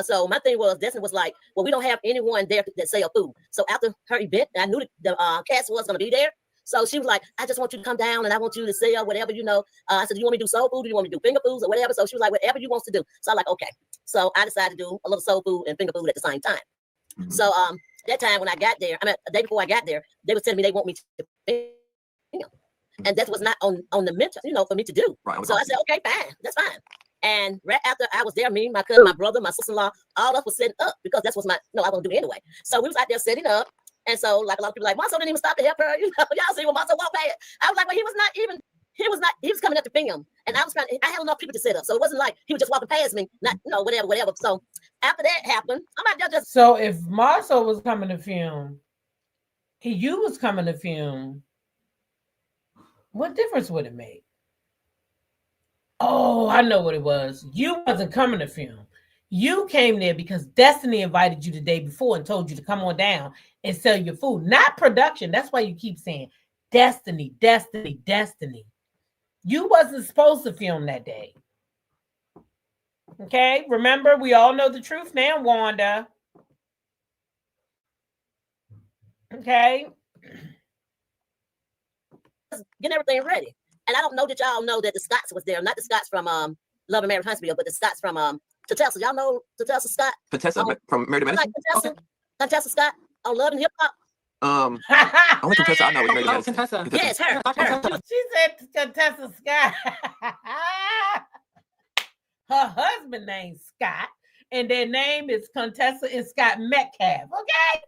So my thing was, Destiny was like, well, we don't have anyone there that sell food. So after her event, I knew the cast was going to be there. So she was like, I just want you to come down and I want you to sell whatever, you know. I said, do you want me to do soul food? Do you want me to do finger foods or whatever? So she was like, whatever you want to do. So I'm like, okay. So I decided to do a little soul food and finger food at the same time. Mhm. So that time when I got there, I mean, a day before I got there, they were telling me they want me to film. And that was not on the mental, you know, for me to do. Right. So I said, okay, fine, that's fine. And right after I was there, me, my cousin, my brother, my sister-in-law, all of us was setting up because that's what I want to do anyway. So we was out there setting up. And so like a lot of people like, Monso didn't even stop to help her. You know, y'all see when Monso walked past. I was like, well, he was coming up to film. And I had enough people to set up. So it wasn't like he was just walking past me, not, you know, whatever. So after that happened, I'm out there just. So if Marcel was coming to film, you was coming to film, what difference would it make? Oh, I know what it was. You wasn't coming to film. You came there because Destiny invited you the day before and told you to come on down and sell your food, not production. That's why you keep saying Destiny. You wasn't supposed to film that day. Okay, remember, we all know the truth now, Wanda. Okay. Getting everything ready. And I don't know that y'all know that the Scotts was there. Not the Scotts from Love and Marriage Huntsville, but the Scotts from Tatessa. Y'all know Tatessa Scott? Contessa from Married to Medicine? Like Contessa Scott on Love and Hip Hop. Only Contessa I know is Married to Medicine. Contessa. Yes, her. She said Contessa Scott. Her husband named Scott, and their name is Contessa and Scott Metcalf. Okay,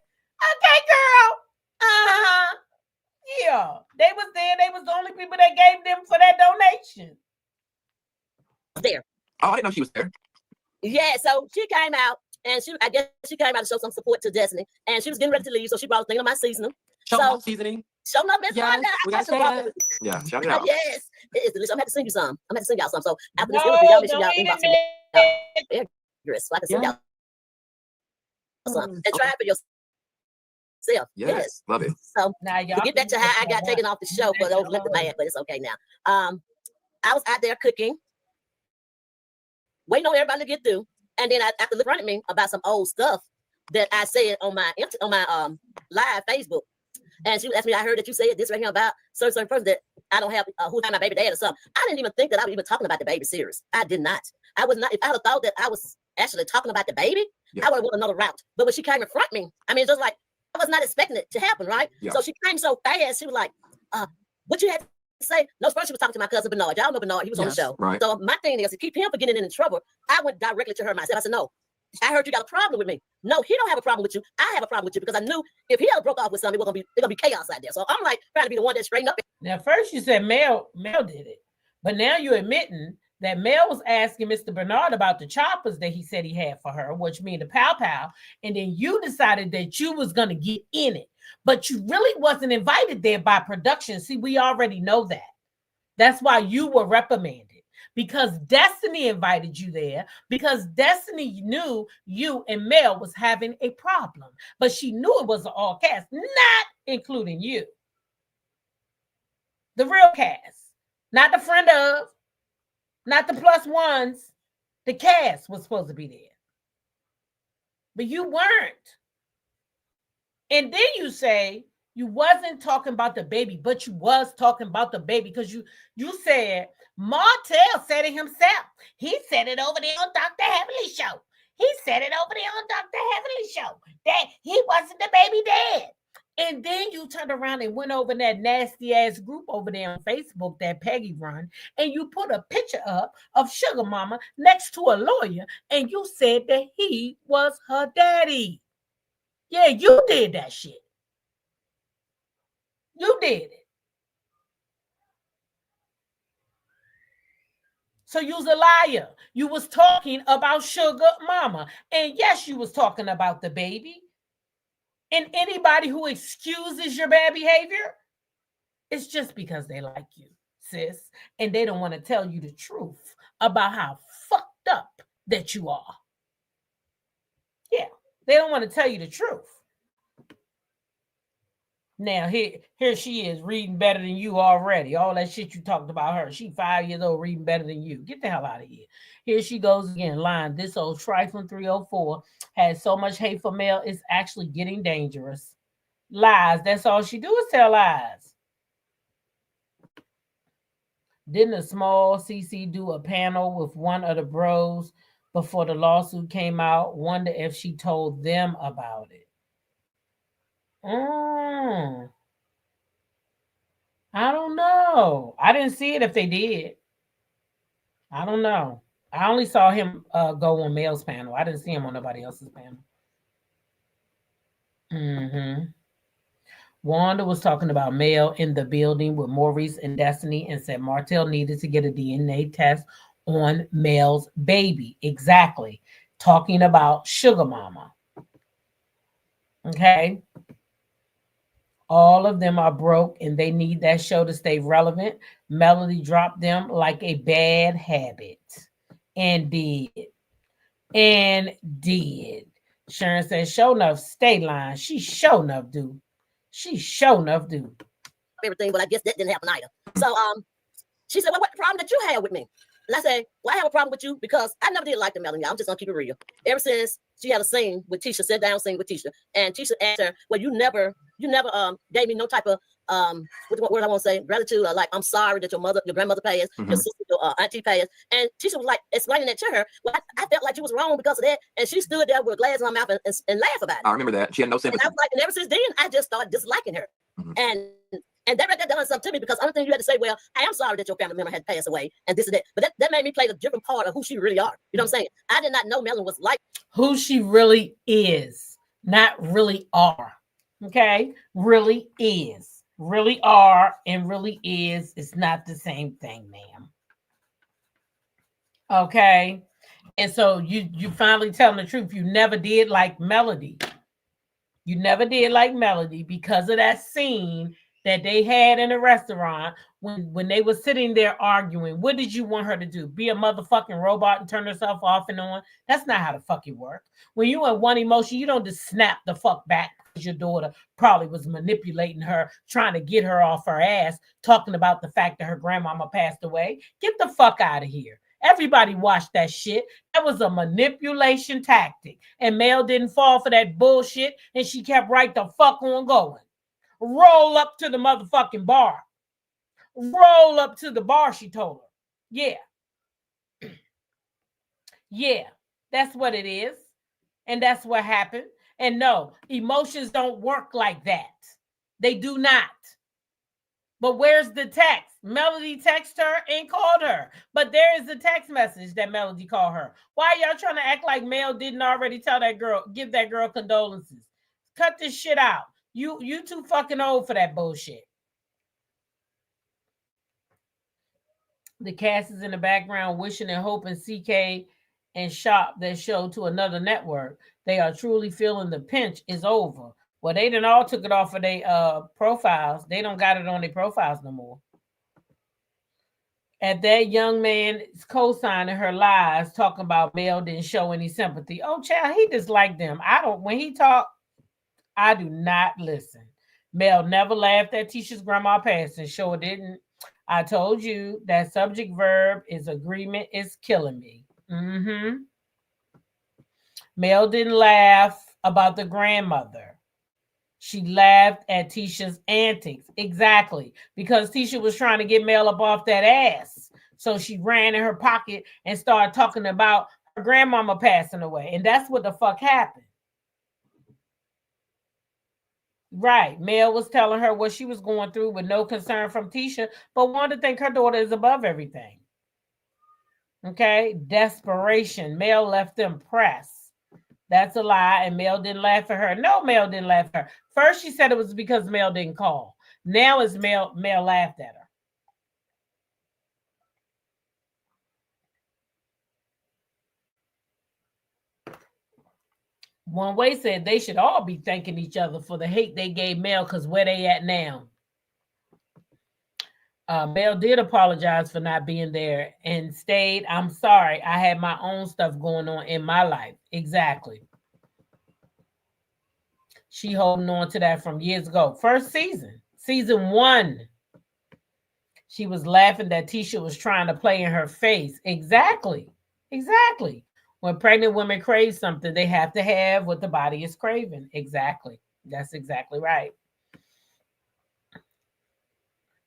girl. Yeah, they was there. They was the only people that gave them for that donation. There. Oh, I didn't know she was there. Yeah, so she came out, and I guess she came out to show some support to Destiny, and she was getting ready to leave, so she brought a thing of my seasoning. Seasoning. Show up, Miss Wanda. We got to Yeah, shout it out. Yes, it is delicious. I'm going to sing you some. I'm going to sing y'all some. So after this No, interview, y'all make sure don't y'all eat inbox it. me. So I can sing y'all some. And try it for yourself. Yes, love it. So Now, to get back to how I got taken off the show for those left mad, but it's okay now. I was out there cooking, waiting on everybody to get through, and then after look at me about some old stuff that I said on my live Facebook, and she asked me, I heard that you said this right here about certain person that I don't have who's not my baby dad or something. I didn't even think that I was even talking about the baby series. I did not. I was not. If I had thought that I was actually talking about the baby, I would have went another route. But when she came in front of me, I mean, just like I was not expecting it to happen, right? Yeah. So she came so fast. She was like, "What you had to say?" No, first she was talking to my cousin Bernard. Y'all know Bernard. He was on the show. Right. So my thing is to keep him from getting in trouble. I went directly to her myself. I said, "No, I heard you got a problem with me." No, he don't have a problem with you. I have a problem with you because I knew if he had broke off with something, it's gonna be chaos out there. So I'm like trying to be the one that straightened up. Now, first you said Mel did it, but now you're admitting that Mel was asking Mr. Bernard about the choppers that he said he had for her, which mean the pow pow, and then you decided that you was gonna get in it, but you really wasn't invited there by production. See, we already know that. That's why you were reprimanded. Because Destiny invited you there, because Destiny knew you and Mel was having a problem, but she knew it was an all cast, not including you. The real cast, not the friend of, not the plus ones. The cast was supposed to be there, but you weren't. And then you say you wasn't talking about the baby, but you was talking about the baby because you said Martell said it himself. He said it over there on Dr. Heavenly Show. He said it over there on Dr. Heavenly Show that he wasn't the baby dad. And then you turned around and went over that nasty ass group over there on Facebook that Peggy run, and you put a picture up of Sugar Mama next to a lawyer, and you said that he was her daddy. Yeah, you did that shit. You did it. So you was a liar. You was talking about Sugar Mama. And yes, you was talking about the baby. And anybody who excuses your bad behavior, it's just because they like you, sis. And they don't want to tell you the truth about how fucked up that you are. Yeah, they don't want to tell you the truth. Now here she is reading better than you already. All that shit you talked about her. She 5 years old reading better than you. Get the hell out of here. Here she goes again, lying. This old trifling 304 has so much hate for male, it's actually getting dangerous. Lies. That's all she do is tell lies. Didn't a small CC do a panel with one of the bros before the lawsuit came out? Wonder if she told them about it. I don't know. I didn't see it if they did. I don't know. I only saw him go on Mel's panel. I didn't see him on nobody else's panel. Wanda was talking about Mel in the building with Maurice and Destiny and said Martell needed to get a DNA test on Mel's baby. Exactly. Talking about Sugar Mama. Okay. All of them are broke and they need that show to stay relevant. Melody dropped them like a bad habit. And did. Sharon said, show enough, stay lying. She show enough, dude. She show enough, dude. Everything, but I guess that didn't happen either. So she said, well, what the problem that you have with me? And I said, well, I have a problem with you because I never did like the Melody. I'm just gonna keep it real. Ever since she had a scene with Tisha, sit down scene with Tisha, and Tisha asked her, well, you never gave me no type of what word I want to say, gratitude, or like I'm sorry that your grandmother passed, your sister, your auntie passed, and Tisha was like explaining that to her. Well, I felt like you was wrong because of that, and she stood there with glass in her mouth and laughed about it. I remember that. She had no sympathy. And I was like, and ever since then, I just started disliking her, and that done something to me because I don't think you had to say, well, I am sorry that your family member had passed away and this and that. But that made me play a different part of who she really are. You know what I'm saying? I did not know Melanie was like who she really is, not really are. Okay? Really is. Really are and really is not the same thing, ma'am. Okay? And so you finally telling the truth. You never did like Melody. You never did like Melody because of that scene that they had in a restaurant when they were sitting there arguing. What did you want her to do? Be a motherfucking robot and turn herself off and on? That's not how the fuck it work. When you in one emotion, you don't just snap the fuck back because your daughter probably was manipulating her, trying to get her off her ass, talking about the fact that her grandmama passed away. Get the fuck out of here. Everybody watched that shit. That was a manipulation tactic. And Mel didn't fall for that bullshit, and she kept right the fuck on going. Roll up to the motherfucking bar. Roll up to the bar, she told her. Yeah. Yeah, that's what it is. And that's what happened. And no, emotions don't work like that. They do not. But where's the text? Melody texted her and called her. But there is a text message that Melody called her. Why y'all trying to act like Mel didn't already tell that girl, give that girl condolences? Cut this shit out. You too fucking old for that bullshit. The cast is in the background wishing and hoping CK and Shop their show to another network. They are truly feeling the pinch is over. Well, they done all took it off of their profiles. They don't got it on their profiles no more. And that young man is co-signing her lies, talking about Mel didn't show any sympathy. Oh, child, he disliked them. When he talked, I do not listen. Mel never laughed at Tisha's grandma passing. Sure didn't. I told you that subject verb is agreement is killing me. Mel didn't laugh about the grandmother. She laughed at Tisha's antics. Exactly. Because Tisha was trying to get Mel up off that ass. So she ran in her pocket and started talking about her grandmama passing away. And that's what the fuck happened. Right. Mel was telling her what she was going through with no concern from Tisha, but wanted to think her daughter is above everything. Okay. Desperation. Mel left them pressed. That's a lie. And Mel didn't laugh at her. No, Mel didn't laugh at her. First, she said it was because Mel didn't call. Now it's Mel laughed at her. One Way said they should all be thanking each other for the hate they gave Mel because where they at now. Mel did apologize for not being there and stayed. I'm sorry. I had my own stuff going on in my life. Exactly. She holding on to that from years ago. First season, season 1. She was laughing that Tisha was trying to play in her face. Exactly. When pregnant women crave something, they have to have what the body is craving. Exactly. That's exactly right.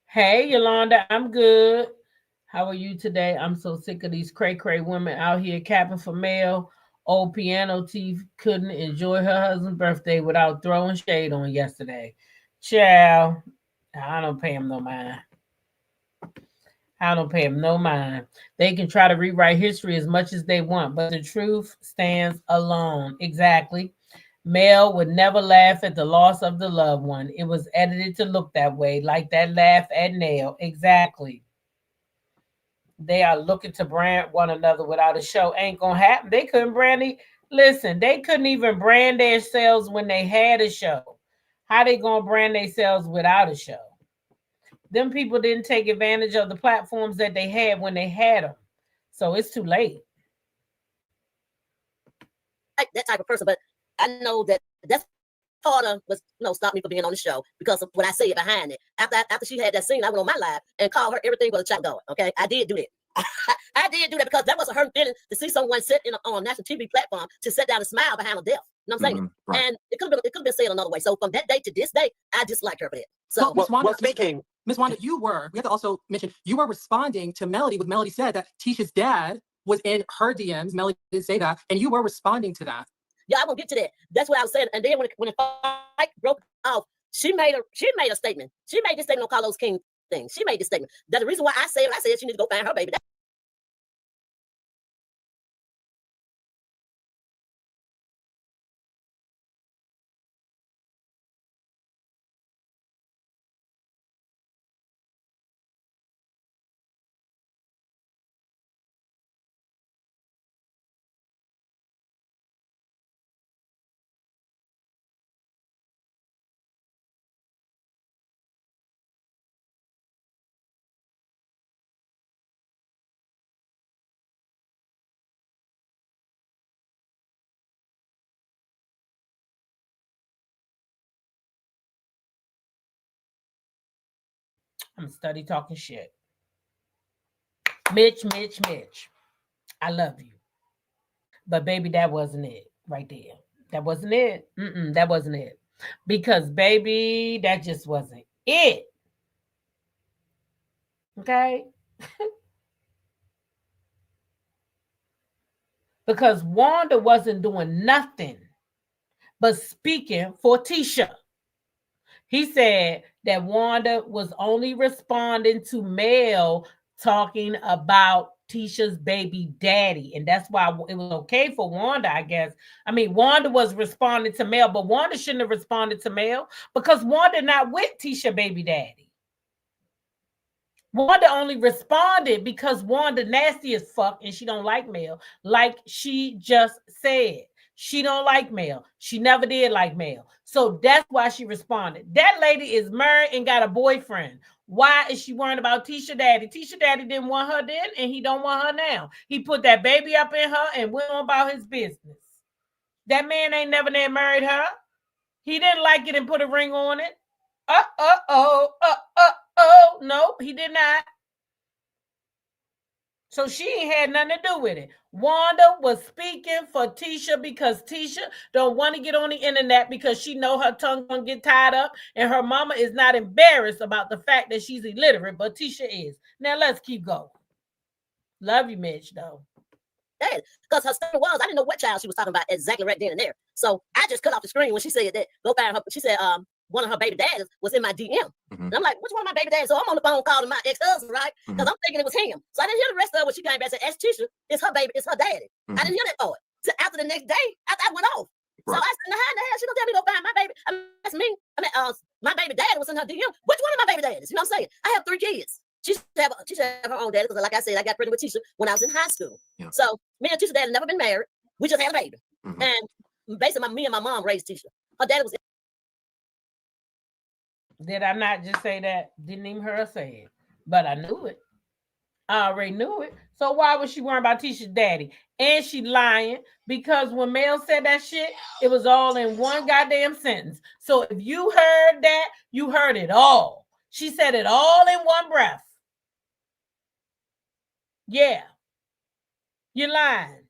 Hey, Yolanda, I'm good. How are you today? I'm so sick of these cray-cray women out here capping for mail. Old piano teeth couldn't enjoy her husband's birthday without throwing shade on yesterday. Child, I don't pay him no mind. They can try to rewrite history as much as they want, but the truth stands alone. Exactly. Mel would never laugh at the loss of the loved one. It was edited to look that way, like that laugh at Nell. Exactly. They are looking to brand one another without a show. Ain't gonna happen. They couldn't they couldn't even brand themselves when they had a show. How they gonna brand themselves without a show? Them people didn't take advantage of the platforms that they had when they had them. So it's too late. That type of person, but I know that's part of was stop me from being on the show because of what I say behind it. After she had that scene, I went on my live and called her everything but a chat going. Okay, I did do that. I did do that because that wasn't her feeling to see someone sit on a national TV platform to sit down and smile behind a death. You know what I'm saying? Right. And it could have been said another way. So from that day to this day, I dislike her for that. So Miss Wanda, we have to also mention you were responding to Melody when Melody said that Tisha's dad was in her DMs. Melody did say that, and you were responding to that. Yeah, I won't get to that. That's what I was saying. And then when the fight broke off, she made a statement. She made this statement on Carlos King thing. She made this statement. That's the reason why I said she needs to go find her baby. I'm study talking shit. Mitch. I love you. But baby, that wasn't it right there. That wasn't it. That wasn't it. Because baby, that just wasn't it. Okay? Because Wanda wasn't doing nothing but speaking for Tisha. He said that Wanda was only responding to Mel talking about Tisha's baby daddy. And that's why it was okay for Wanda, I guess. I mean, Wanda was responding to Mel, but Wanda shouldn't have responded to Mel because Wanda not with Tisha baby daddy. Wanda only responded because Wanda nasty as fuck and she don't like Mel, like she just said. She don't like Mel. She never did like Mel. So that's why she responded. That lady is married and got a boyfriend. Why is she worrying about Tisha daddy? Tisha daddy didn't want her then and he don't want her now. He put that baby up in her and went on about his business. That man ain't never married her. He didn't like it and put a ring on it. No, he did not. So she ain't had nothing to do with it. Wanda was speaking for Tisha because Tisha don't want to get on the internet because she know her tongue gonna get tied up and her mama is not embarrassed about the fact that she's illiterate, but Tisha is. Now let's keep going. Love you, Mitch, though. Because her story was, I didn't know what child she was talking about exactly right then and there. So I just cut off the screen when she said that. Go find her. She said one of her baby daddies was in my DM. And I'm like, which one of my baby daddies? So I'm on the phone calling my ex-husband, right? Because I'm thinking it was him. So I didn't hear the rest of it when she came back and said, ask Tisha, it's her baby, it's her daddy. I didn't hear that part. So after the next day, I went off. Right. So I said, how in the hell she gonna tell me to go find my baby? I mean, that's me. I mean, my baby daddy was in her DM. Which one of my baby daddies? You know what I'm saying? I have 3 kids. She should have her own daddy because, like I said, I got pregnant with Tisha when I was in high school. Yeah. So me and Tisha dad had never been married. We just had a baby. And basically, me and my mom raised Tisha. Her daddy was. Did I not just say that? Didn't even hear her say it, but I knew it. I already knew it. So why was she worrying about Tisha's daddy? And she lying because when Mel said that shit, it was all in one goddamn sentence. So if you heard that, you heard it all. She said it all in one breath. Yeah. You're lying.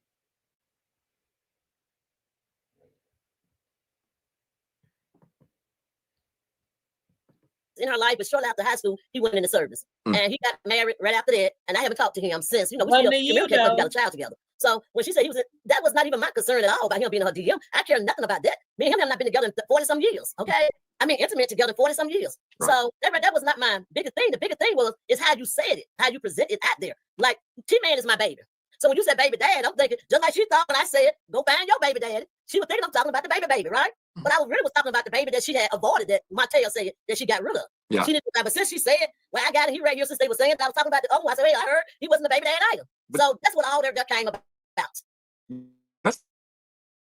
In her life, but shortly after high school, he went into service. And he got married right after that. And I haven't talked to him since. You know, we still communicate because we got a child together. So when she said he was, that was not even my concern at all about him being in her DM. I care nothing about that. Me and him have not been together in 40-some years. Okay. I mean, intimate together 40-some years. Right. So that was not my biggest thing. The biggest thing is how you said it, how you present it out there. Like, T-Man is my baby. So when you said baby dad, I'm thinking, just like she thought when I said, go find your baby daddy. She was thinking I'm talking about the baby, right? But I was talking about the baby that she had avoided, that Martell said that she got rid of. Yeah. She didn't, but since she said, well, I got it, he right here since they were saying that I was talking about the other one. I said, hey, I heard he wasn't the baby dad either. But so that's what all that came about. That's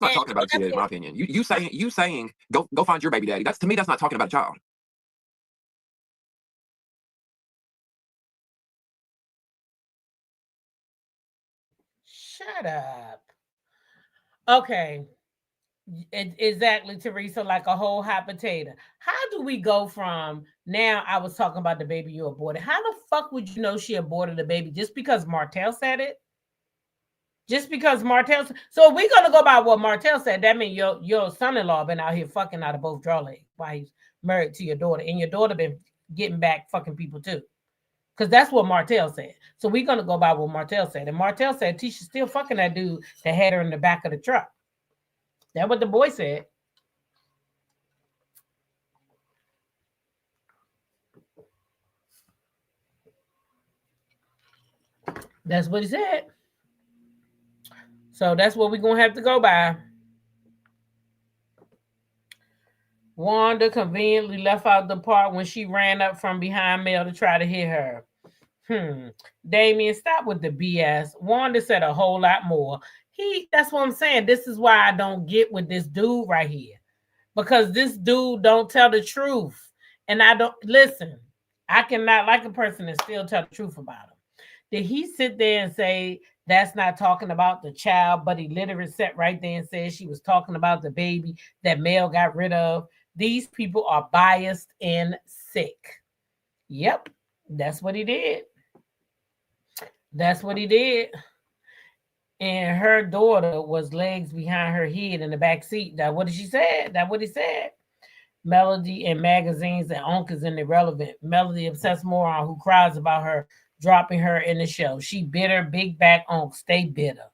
not talking about a kid, in my opinion. You saying go find your baby daddy. To me, that's not talking about a child. Shut up. Okay. Exactly, Teresa, like a whole hot potato. How do we go from now? I was talking about the baby you aborted. How the fuck would you know she aborted the baby just because Martell said it? Just because Martell. So if we're gonna go by what Martell said, that means your son-in-law been out here fucking out of both draw legs while he's married to your daughter, and your daughter been getting back fucking people too. Because that's what Martell said. So we're gonna go by what Martell said. And Martell said Tisha's still fucking that dude that had her in the back of the truck. That's what the boy said. That's what he said. So that's what we're going to have to go by. Wanda conveniently left out the part when she ran up from behind Mel to try to hit her. Damien, stop with the BS. Wanda said a whole lot more. That's what I'm saying. This is why I don't get with this dude right here. Because this dude don't tell the truth. And I don't listen. I cannot like a person and still tell the truth about him. Did he sit there and say that's not talking about the child, but he literally sat right there and said she was talking about the baby that Mel got rid of? These people are biased and sick. Yep, that's what he did. That's what he did. And her daughter was legs behind her head in the back seat. That's what she said. That's what he said. Melody in magazines and Onk is irrelevant. Melody obsessed moron who cries about her dropping her in the show. She bitter, big back Onk. Stay bitter.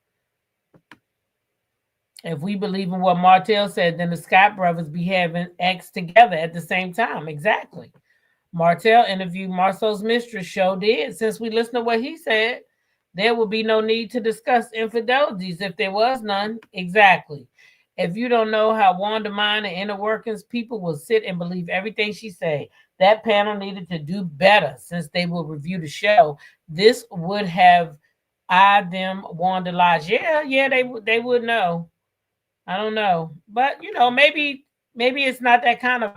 If we believe in what Martell said, then the Scott brothers be having X together at the same time. Exactly. Martell interviewed Marceau's mistress. Show did. Since we listened to what he said, there would be no need to discuss infidelities if there was none. Exactly. If you don't know how Wanda mind and inner workings, people will sit and believe everything she say. That panel needed to do better since they will review the show. This would have eyed them Wanda lies. Yeah, they would know. I don't know. But, maybe it's not that kind of,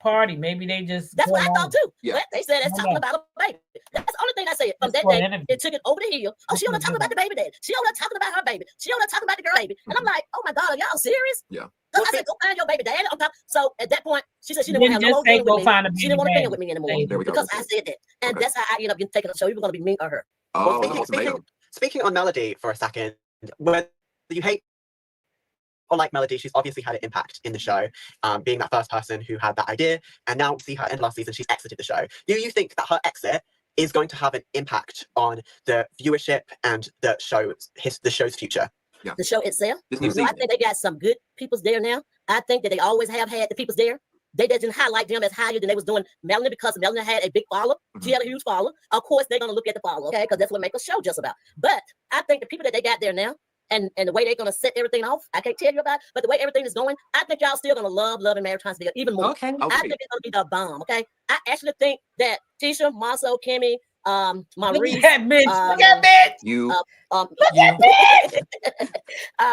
party. Maybe they just. That's what I thought too. Yeah. They said that's talking about a baby. That's the only thing I said. From that day, it took it over the hill. Oh, she only talking about the baby dad. She only talking about her baby. She only talking about the girl baby. And I'm like, oh my God, are y'all serious? Yeah. So I said, go find your baby dad. So at that point, she said she didn't want to have no more dealing with me. She didn't want to deal with me anymore because I said that. And that's how I ended up getting taken on the show. You were going to be me or her. Oh, speaking on Melody for a second, whether you hate or like Melody, she's obviously had an impact in the show, being that first person who had that idea, and now we see her in last season, she's exited the show. Do you think that her exit is going to have an impact on the viewership and the show's future? Yeah. The show itself? I think they got some good peoples there now. I think that they always have had the peoples there. They didn't highlight them as higher than they was doing Melanie because Melanie had a big follower. She had a huge follower. Of course, they're going to look at the follower, okay? Because that's what makes a show just about. But I think the people that they got there now, and the way they're going to set everything off, I can't tell you about it, but the way everything is going, I think y'all still going to love and Marriage Huntsville even more. Okay. I think it's going to be the bomb, okay? I actually think that Tisha, Marceau, Kimmy, Maurice, look at bitch, look at bitch, you,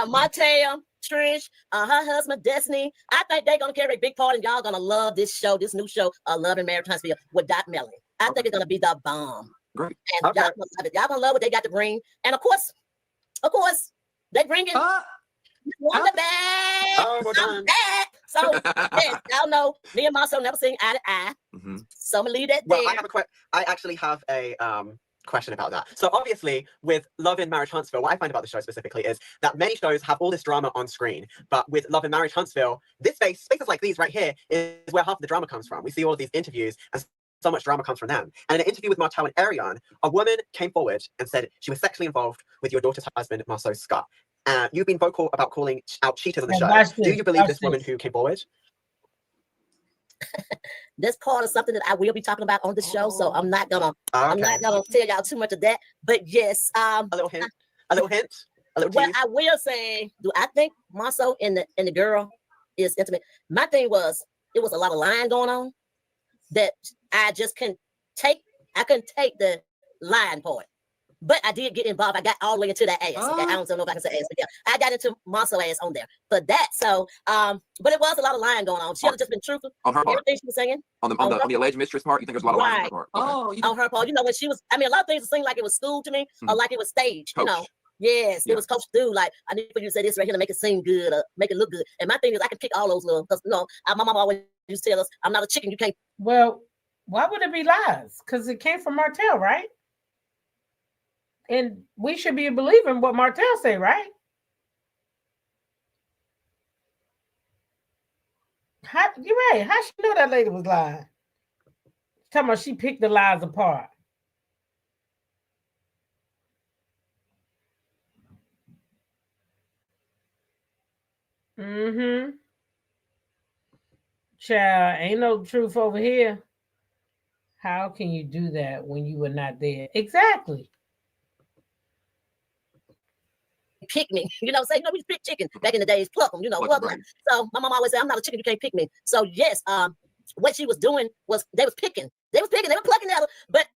Martell, Trish, her husband, Destiny, I think they're going to carry a big part, and y'all going to love this show, this new show, Love and Marriage Huntsville with Dot Melanie. I think it's going to be the bomb. Great. And y'all going to love it. Y'all going to love what they got to bring. And of course, Of course, they bringing Wanda back. Oh, we're I'm done. back. So yes, y'all know me and Marcel never seen eye to eye. So I'm gonna leave that there. Well, I actually have a question about that. So obviously, with Love and Marriage Huntsville, what I find about the show specifically is that many shows have all this drama on screen, but with Love and Marriage Huntsville, spaces like these right here is where half of the drama comes from. We see all of these interviews and so much drama comes from them. And in an interview with Martel and Ariane, a woman came forward and said she was sexually involved with your daughter's husband, Marceau Scott. You've been vocal about calling out cheaters on the show. Do you believe this woman who came forward? That's part of something that I will be talking about on the show, so I'm not gonna I'm not gonna tell y'all too much of that. But yes, a little hint, a little well, I will say, do I think Marceau and the girl is intimate? My thing was, it was a lot of lying going on that I just couldn't take. I couldn't take the lying part. But I did get involved. I got all the way into that ass. Okay? I don't know if I can say ass, but yeah, I got into Marceau ass on there for that. So, but it was a lot of lying going on. She had just been truthful on her part. Everything she was saying on the alleged mistress part. You think there's a lot of lying on her part? Okay. On her part. You know, when she was, I mean, a lot of things seemed like it was school to me, or like it was staged. Coach. You know, yes, it was coached through. Like, I need for you to say this right here to make it seem good or make it look good. And my thing is, I can pick all those little. Because my mom always used to tell us, "I'm not a chicken. You can't." Well, why would it be lies? Because it came from Martel, right? And we should be believing what Martel say, right? You're right. How she know that lady was lying? Talking about she picked the lies apart. Child, ain't no truth over here. How can you do that when you were not there? Exactly. Pick me, you know, say, we pick chicken back in the days, pluck them, pluck them. So my mom always said, I'm not a chicken, you can't pick me. So yes, what she was doing was they were plucking at her, but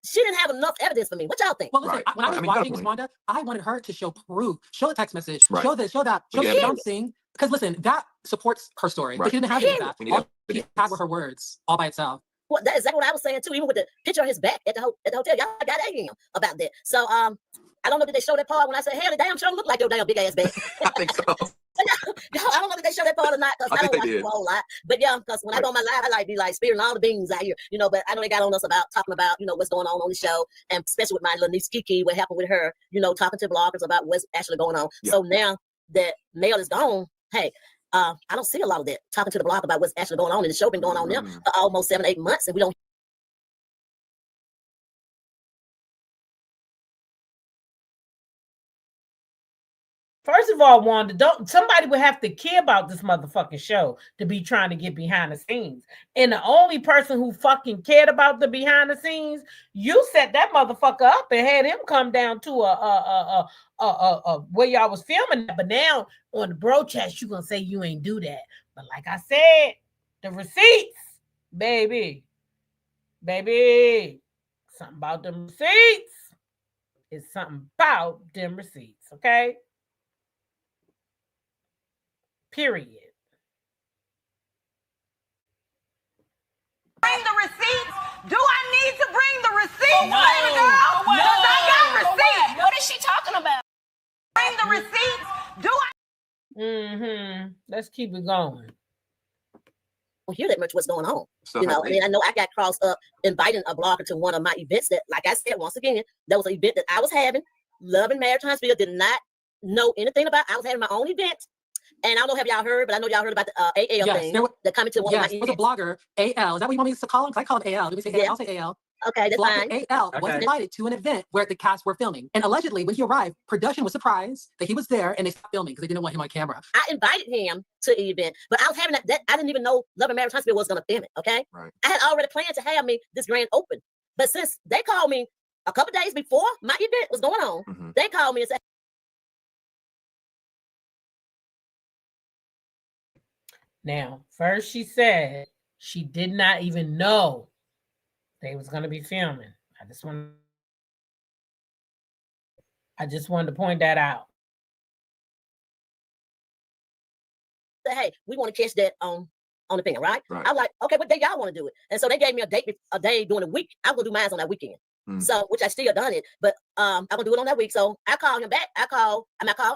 she didn't have enough evidence for me. What y'all think? Well, listen, when I was watching Miss Wanda, I wanted her to show proof, show a text message, show this, show that, show something. Because listen, that supports her story. But she didn't have any of that. All she had were her words, all by itself. Well, that's exactly what I was saying too. Even with the picture on his back at the hotel, y'all got at him about that. So I don't know did they show that part when I said, "Hell, the damn show look like your damn big ass back." I think so. I don't know if they show that part or not because I don't watch it a whole lot. But yeah, because when I go on my live, I like be like spearing all the beans out here, But I know they got on us about talking about what's going on the show, and especially with my little niece Kiki, what happened with her, talking to bloggers about what's actually going on. Yeah. So now that Mel is gone, hey. I don't see a lot of that talking to the blog about what's actually going on, and the show been going on now for almost 7-8 months, and we don't. First of all, Wanda, somebody would have to care about this motherfucking show to be trying to get behind the scenes. And the only person who fucking cared about the behind the scenes, you set that motherfucker up and had him come down to where y'all was filming. But now on the BROUGHCHAT, you gonna say you ain't do that. But like I said, the receipts, baby, something about them receipts. It's something about them receipts, okay? Period. Bring the receipts? Do I need to bring the receipts, baby girl? Because I got receipts. What is she talking about? Bring the receipts? Do I? Let's keep it going. I don't hear that much what's going on. I mean, I know I got crossed up inviting a blogger to one of my events that, like I said, once again, that was an event that I was having. Love and Marriage Huntsville did not know anything about. I was having my own event. And I don't know if y'all heard, but I know y'all heard about the AL thing. That coming to one of my events. There was a blogger, AL. Is that what you want me to call him? Because I call him AL. Let me say AL. I'll say AL. Okay, that's blogger fine. AL was invited to an event where the cast were filming. And allegedly, when he arrived, production was surprised that he was there and they stopped filming because they didn't want him on camera. I invited him to the event, but I was having that I didn't even know Love and Marriage Huntsville was going to film it, okay? Right. I had already planned to have me this grand open. But since they called me a couple days before my event was going on, they called me and said, now, first she said she did not even know they was going to be filming. I just wanted to point that out. Hey, we want to catch that on the thing, right? I'm like, okay, what day y'all want to do it? And so they gave me a day during the week. I was going to do mine on that weekend. So, which I still done it, but I'm gonna do it on that week. So I called him back. I called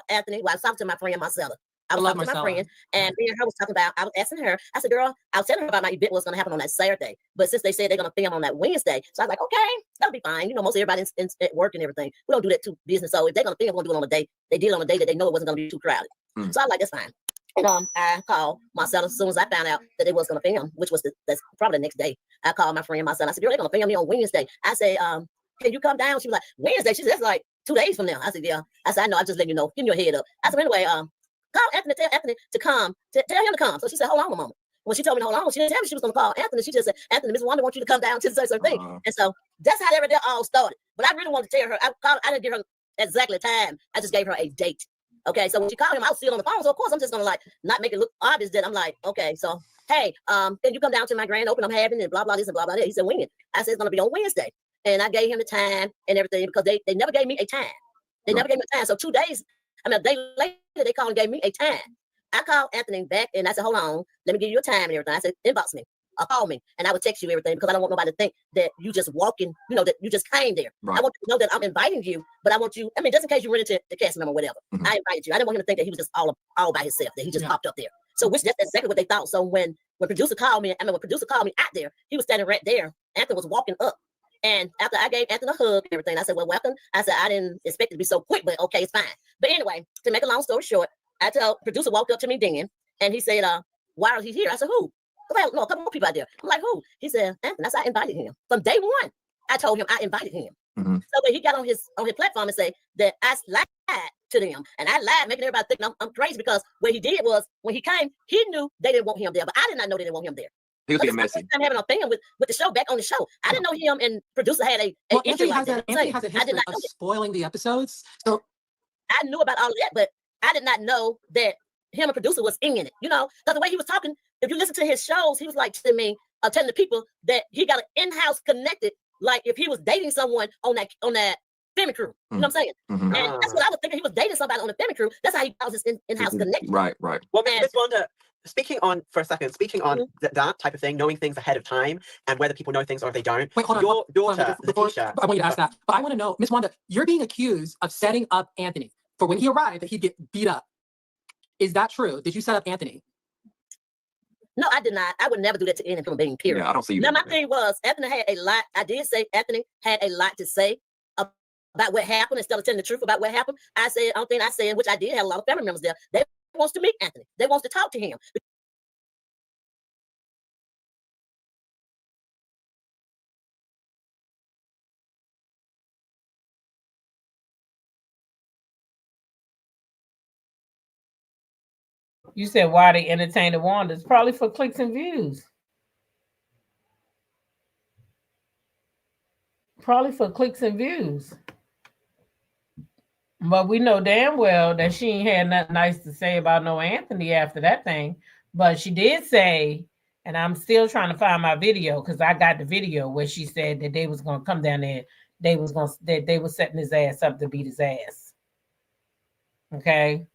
Anthony while I was talking to my friend Marcella. I was talking to my friend, and me and her was talking about. I was asking her. I said, "Girl, I was telling her about my event was going to happen on that Saturday, but since they said they're going to film on that Wednesday, so I was like, okay, that'll be fine. You know, most everybody's at work and everything. We don't do that too business. So if they're going to film, we're going to do it on a day. They did it on a day that they know it wasn't going to be too crowded. So I was like, that's fine. And I called Marcella as soon as I found out that they was going to film, which was that's probably the next day. I called my friend Marcella. I said, girl, they're going to film me on Wednesday. I said, can you come down? She was like, Wednesday. She said, that's like 2 days from now. I said, yeah. I said, I know. I'm just letting you know. Give me your head up. I said, anyway, call Anthony, tell Anthony to come, tell him to come. So she said, hold on a moment. When she told me to hold on, she didn't tell me she was going to call Anthony. She just said, Anthony, Miss Wanda wants you to come down to the certain thing. And so that's how everything all started. But I really wanted to tell her, I didn't give her exactly time. I just gave her a date. Okay, so when she called him, I was still on the phone. So of course, I'm just going to like not make it look obvious that I'm like, okay, so hey, can you come down to my grand opening I'm having and blah, blah, this and blah, blah, that. He said, when? I said, it's going to be on Wednesday. And I gave him the time and everything because they never gave me a time. They never gave me a time. So 2 days, a day later, they called and gave me a time. I called Anthony back and I said, hold on, let me give you a time and everything. I said, inbox me or call me and I would text you everything because I don't want nobody to think that you just walking, you know, that you just came there. I want you to know that I'm inviting you, but I want you, I mean, just in case you run into the cast member or whatever, I invited you. I didn't want him to think that he was just all by himself, that he just popped up there. So which that's exactly what they thought. So when producer called me out there, he was standing right there. Anthony was walking up. And after I gave Anthony a hug and everything, I said, well, welcome. I said, I didn't expect it to be so quick, but okay, it's fine. But anyway, to make a long story short, I tell producer walked up to me then and he said, why is he here? I said, who? Well, no, a couple more people out there. I'm like, who? He said, Anthony. I said, I invited him. From day one, I told him I invited him. So when he got on his platform and say that I lied to them, and I lied, making everybody think I'm crazy because what he did was when he came, he knew they didn't want him there, but I did not know they didn't want him there. He was being messy. I'm having a thing with the show back on the show. I didn't know him and producer had a issue like that. Anthony has a history of spoiling the episodes. So I knew about all of that, but I did not know that him and producer was in it. You know, because the way he was talking, if you listen to his shows, he was like to me, telling the people that he got an in-house connected, like if he was dating someone on that Femi crew. You know what I'm saying? And that's what I was thinking. He was dating somebody on the Femi crew. That's how he was his in-house connection. Right. Well, Miss Wanda, speaking on that type of thing, knowing things ahead of time and whether people know things or if they don't. Wait, hold on. Your daughter, Letitia. I want you to ask that. But I want to know, Miss Wanda, you're being accused of setting up Anthony for when he arrived that he'd get beat up. Is that true? Did you set up Anthony? No, I did not. I would never do that to any human being, period. Yeah, I don't see you. Now, my thing was, Anthony had a lot. I did say Anthony had a lot to say about what happened instead of telling the truth about what happened. I said, I don't think I said, which I did have a lot of family members there. They wants to meet Anthony. They wants to talk to him. You said why they entertain the Wanda? It's probably for clicks and views. Probably for clicks and views. But we know damn well that she ain't had nothing nice to say about no Anthony after that thing. But she did say, and I'm still trying to find my video because I got the video where she said that they was gonna come down there. They was setting his ass up to beat his ass. Okay.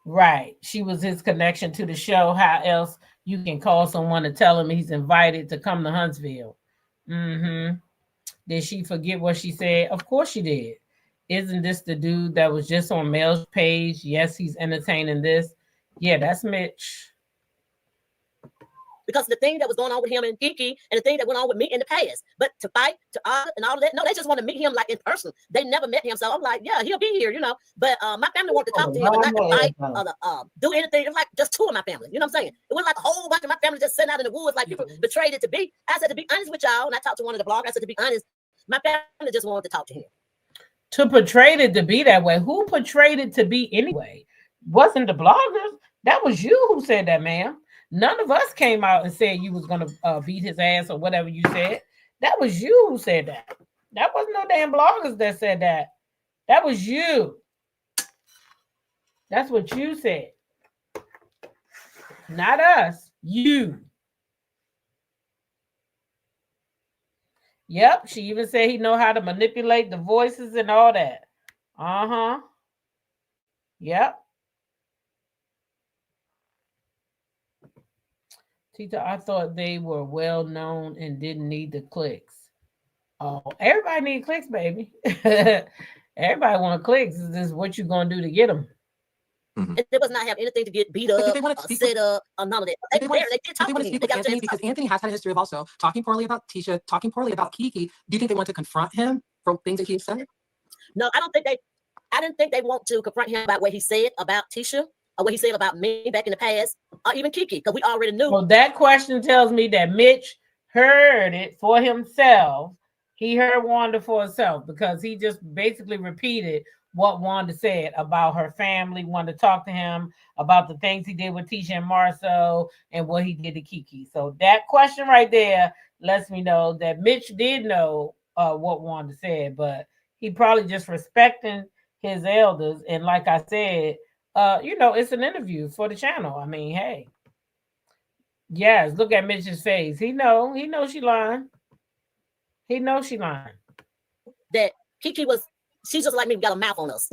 Right. She was his connection to the show. How else you can call someone to tell him he's invited to come to Huntsville? Did she forget what she said? Of course she did. Isn't this the dude that was just on Mel's page? Yes, he's entertaining this. Yeah, that's Mitch. Because the thing that was going on with him and Kiki and the thing that went on with me in the past. But to fight, to argue and all of that, no, they just want to meet him like in person. They never met him. So I'm like, yeah, he'll be here, you know. But my family wanted to talk to him, but not to fight or do anything. It was like just two of my family. You know what I'm saying? It was like a whole bunch of my family just sitting out in the woods like people betrayed it to be. I said, to be honest with y'all, and I talked to one of the bloggers, I said, to be honest, my family just wanted to talk to him. To portray it to be that way. Who portrayed it to be anyway? Wasn't the bloggers? That was you who said that, ma'am. None of us came out and said you was going to beat his ass or whatever you said. That was you who said that. That wasn't no damn bloggers that said that. That was you. That's what you said. Not us. You. Yep. She even said he know how to manipulate the voices and all that. Yep. Tita, I thought they were well known and didn't need the clicks. Oh, everybody need clicks, baby. Everybody want clicks. Is this what you gonna do to get them? It does not have anything to get beat up, set up, or none of that. They did talk to speak with Anthony because Anthony has had a history of also talking poorly about Tisha, talking poorly about Kiki. Do you think they want to confront him for things that he said? No, I didn't think they want to confront him about what he said about Tisha or what he said about me back in the past, or even Kiki, because we already knew. Well, that question tells me that Mitch heard it for himself. He heard Wanda for herself because he just basically repeated what Wanda said about her family, wanted to talk to him about the things he did with Tisha and Marceau and what he did to Kiki. So that question right there lets me know that Mitch did know what Wanda said, but he probably just respecting his elders. And like I said, it's an interview for the channel. I mean, hey. Yes, look at Mitch's face. He knows she lying. He knows she lying. That Kiki she's just like me, got a mouth on us.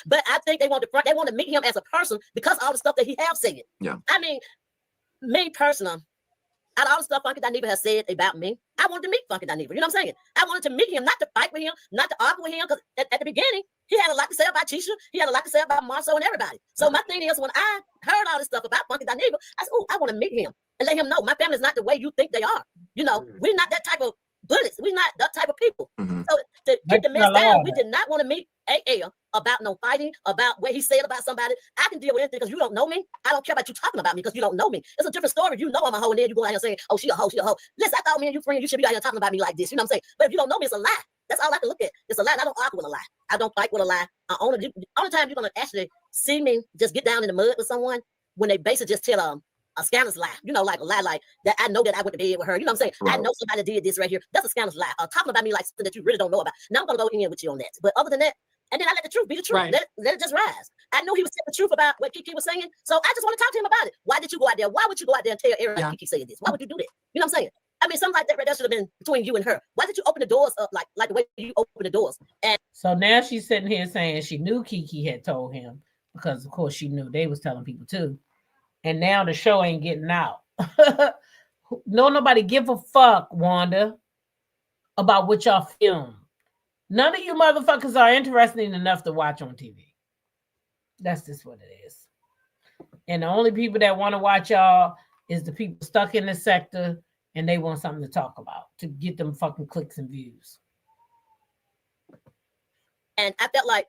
But I think they want to meet him as a person because of all the stuff that he have said. Yeah. I mean, me personally, out of all the stuff Funky Dineva has said about me, I wanted to meet Funky Dineva. You know what I'm saying? I wanted to meet him, not to fight with him, not to argue with him, because at the beginning, he had a lot to say about Tisha. He had a lot to say about Marceau and everybody. So my thing is, when I heard all this stuff about Funky Dineva, I said, I want to meet him and let him know my family's not the way you think they are. You know, we're not that type of bullets. We're not that type of people. So to get the mess down, we did not want to meet AL about no fighting, about what he said about somebody. I can deal with anything because you don't know me. I don't care about you talking about me because you don't know me. It's a different story. If you know I'm a hoe and then you go out here saying, oh, she a hoe, she a hoe. Listen, I thought me and you friends, you should be out here talking about me like this. You know what I'm saying? But if you don't know me, it's a lie. That's all I can look at. It's a lie. And I don't argue with a lie. I don't fight with a lie. The only time you're going to actually see me just get down in the mud with someone when they basically just tell a scandalous lie, like a lie like that. I know that I went to bed with her. You know what I'm saying? Right. I know somebody did this right here. That's a scandalous lie. Talking about me like something that you really don't know about. Now I'm gonna go in with you on that. But other than that, and then I let the truth be the truth. Right. Let it just rise. I knew he was saying the truth about what Kiki was saying, so I just want to talk to him about it. Why did you go out there? Why would you go out there and tell everybody Kiki said this? Why would you do that? You know what I'm saying? I mean, something like that, right? That should have been between you and her. Why did you open the doors up like the way you open the doors? And so now she's sitting here saying she knew Kiki had told him because, of course, she knew they was telling people too. And now the show ain't getting out. Nobody give a fuck, Wanda, about what y'all film. None of you motherfuckers are interesting enough to watch on TV. That's just what it is. And the only people that want to watch y'all is the people stuck in the sector and they want something to talk about to get them fucking clicks and views. And I felt like,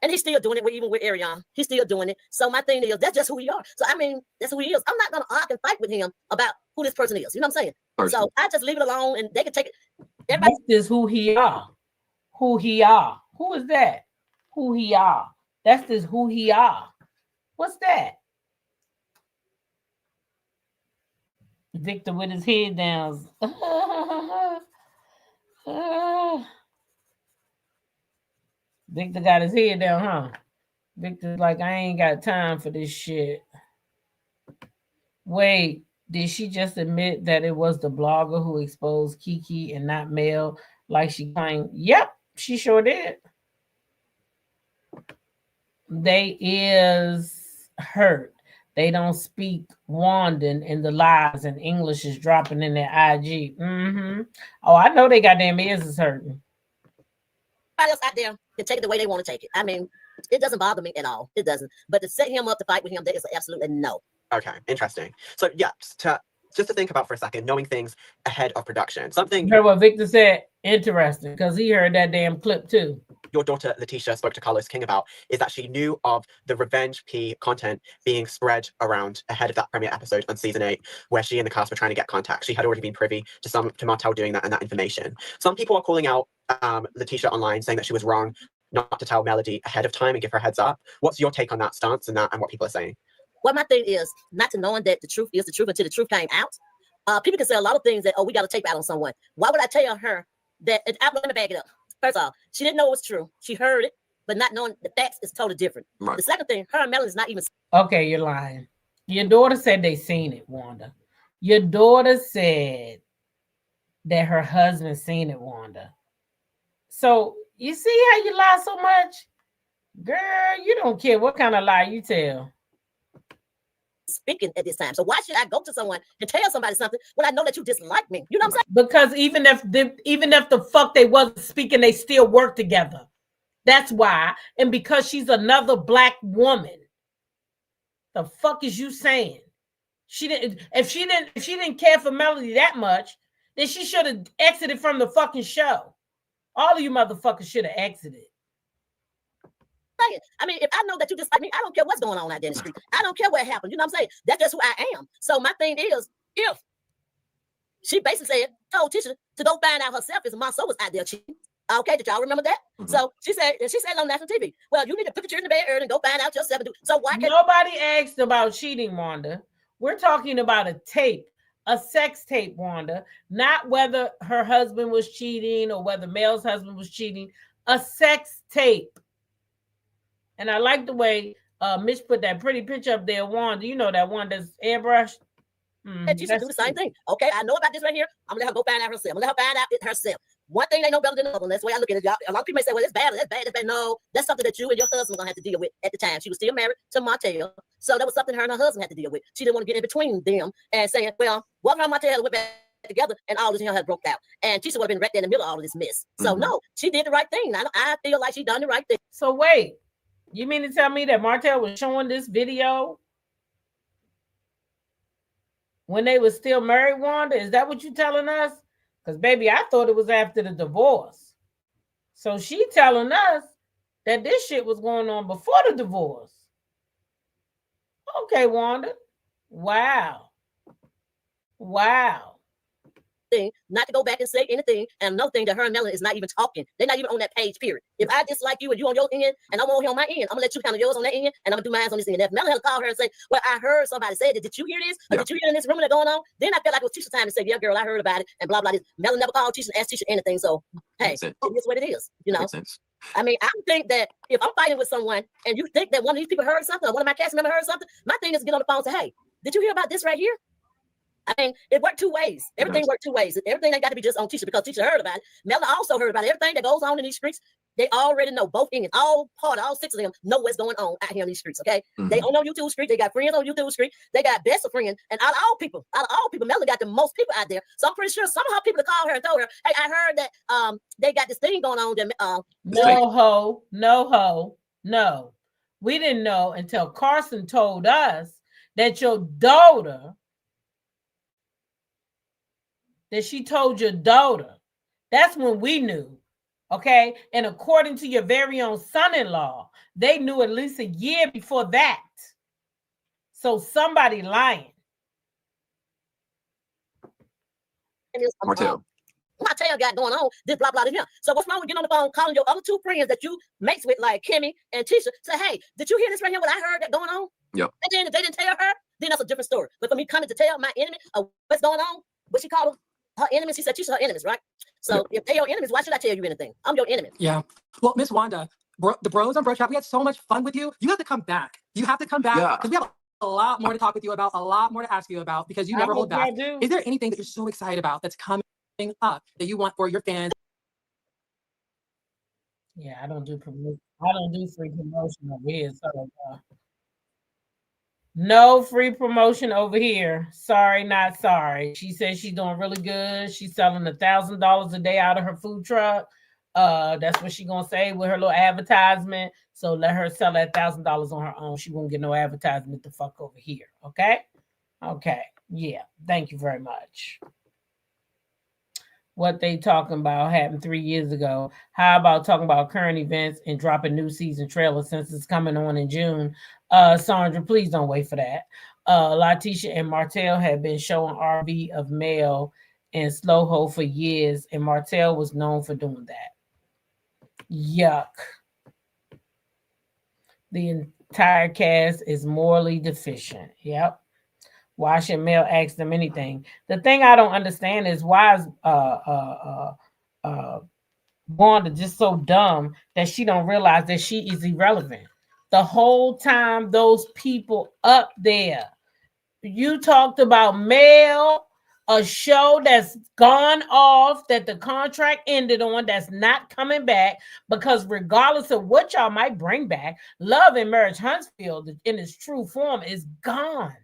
and he's still doing it even with Ariana. He's still doing it. So my thing is, that's just who we are. So, I mean, that's who he is. I'm not going to argue and fight with him about who this person is. You know what I'm saying? Personally. So I just leave it alone and they can take it. Everybody is who he are. Who he are. Who is that? Who he are. That's just who he are. What's that? Victor with his head down. Victor got his head down, huh? Victor's like, I ain't got time for this shit. Wait, did she just admit that it was the blogger who exposed Kiki and not Mel like she claimed? Yep, she sure did. They is hurt. They don't speak Wandan in the lives and English is dropping in their IG. Oh, I know they goddamn ears is hurting. Everybody else out there can take it the way they want to take it. I mean, it doesn't bother me at all. It doesn't. But to set him up to fight with him, that is absolutely no. Okay, interesting. So yeah, just to think about for a second, knowing things ahead of production. Something. You heard what Victor said? Interesting, because he heard that damn clip too. Your daughter Letitia spoke to Carlos King about is that she knew of the Revenge P content being spread around ahead of that premiere episode on season 8, where she and the cast were trying to get contact. She had already been privy to Martell doing that and that information. Some people are calling out Letitia online, saying that she was wrong not to tell Melody ahead of time and give her heads up. What's your take on that stance and what people are saying? Well, my thing is not to knowing that the truth is the truth until the truth came out. People can say a lot of things that, we got to tape out on someone. Why would I tell her that? I'm going to back it up. First of all, she didn't know it was true. She heard it, but not knowing the facts is totally different. Right. The second thing, her and Melody's not even. Okay, you're lying. Your daughter said they seen it, Wanda. Your daughter said that her husband seen it, Wanda. So you see how you lie so much? Girl, you don't care what kind of lie you tell. speaking at this time. So why should I go to someone and tell somebody something when I know that you dislike me? You know what I'm saying? Because even if the fuck they wasn't speaking, they still work together. That's why. And because she's another black woman. The fuck is you saying? If she didn't care for Melody that much, then she should have exited from the fucking show. All of you motherfuckers should have exited. I mean, if I know that you dislike me, I don't care what's going on out there in the street. I don't care what happened. You know what I'm saying? That's just who I am. So my thing is, if she basically told Tisha to go find out herself if Monso was out there cheating. Okay, did y'all remember that? Mm-hmm. So she said on national TV, well, you need to put your children to bed early and go find out yourself. So why can't nobody asked about cheating, Wanda? We're talking about a tape, a sex tape, Wanda, not whether her husband was cheating or whether Mel's husband was cheating. A sex tape. And I like the way Mitch put that pretty picture up there, Wanda. You know that one that's airbrushed. And she should do the same thing. Okay, I know about this right here. I'm gonna let her go find out herself. I'm gonna let her find out it herself. One thing they know better than another. That's the way I look at it. A lot of people may say, well, that's bad, that's bad, that's bad. No, that's something that you and your husband are gonna have to deal with at the time. She was still married to Martell. So that was something her and her husband had to deal with. She didn't want to get in between them and saying, well, what about Martell went back together and all this had broke out. And Tisha would have been right there in the middle of all of this mess. So no, she did the right thing. I feel like she done the right thing. So wait, you mean to tell me that Martell was showing this video when they were still married, Wanda? Is that what you telling us? Because, baby, I thought it was after the divorce. So she telling us that this shit was going on before the divorce. Okay, Wanda. Wow. Not to go back and say anything. And another thing, that her and Melanie is not even talking. They're not even on that page, period. If I dislike you and you on your end and I'm on my end, I'm gonna let you handle yours on that end and I'm gonna do mine on this end. If Melanie call her and say, well, I heard somebody say that, did you hear this? Or did you hear in this rumor that's going on? Then I felt like it was Tisha's time to say, yeah, girl, I heard about it and blah, blah, this. Melanie never called Tisha and asked Tisha anything. So, hey, it is what it is, you know? I mean, I think that if I'm fighting with someone and you think that one of these people heard something or one of my cast members heard something, my thing is to get on the phone and say, hey, did you hear about this right here? I mean, it worked two ways. Everything worked two ways. Everything ain't got to be just on Tisha because Tisha heard about it. Melanie also heard about it. Everything that goes on in these streets. They already know, both ends, all 6 of them know what's going on out here in these streets, okay? Mm-hmm. They own on YouTube street. They got friends on YouTube street. They got best of friends. And out of all people, Melanie got the most people out there. So I'm pretty sure some of her people called her and told her, hey, I heard that they got this thing going on. That, No. We didn't know until Carson told us that your daughter, that she told your daughter. That's when we knew. Okay, and according to your very own son-in-law, they knew at least a year before that. So somebody lying. Martell got going on this blah blah to him. So what's wrong with getting on the phone calling your other two friends that you mates with, like Kimmy and Tisha? Say, hey, did you hear this right here? What I heard that going on? Yep. And then if they didn't tell her, then that's a different story. But for me coming to tell my enemy what's going on, what she called her enemies, she said Tisha her enemies, right? So if they your enemies, why should I tell you anything? I'm your enemy. Yeah. Well, Miss Wanda, the bros on BROUGHCHAT, we had so much fun with you. You have to come back. You have to come back because we have a lot more to talk with you about, a lot more to ask you about because you never hold back. Is there anything that you're so excited about that's coming up that you want for your fans? Yeah, I don't do free promotion over here. So no free promotion over here. Sorry, not sorry. She says she's doing really good. She's selling $1,000 a day out of her food truck. That's what she's gonna say with her little advertisement. So let her sell that $1,000 on her own. She won't get no advertisement the fuck over here. Okay. Yeah. Thank you very much. What they talking about happened 3 years ago. How about talking about current events and dropping new season trailer since it's coming on in June? Sandra, please don't wait for that. Latisha and Martell had been showing RV of Mel and Slowho for years, and Martell was known for doing that. Yuck. The entire cast is morally deficient. Yep. Why should Mel ask them anything? The thing I don't understand is why is Wanda just so dumb that she don't realize that she is irrelevant. The whole time those people up there, you talked about Mel, a show that's gone off, that the contract ended on, that's not coming back, because regardless of what y'all might bring back, Love and Marriage Huntsville in its true form is gone.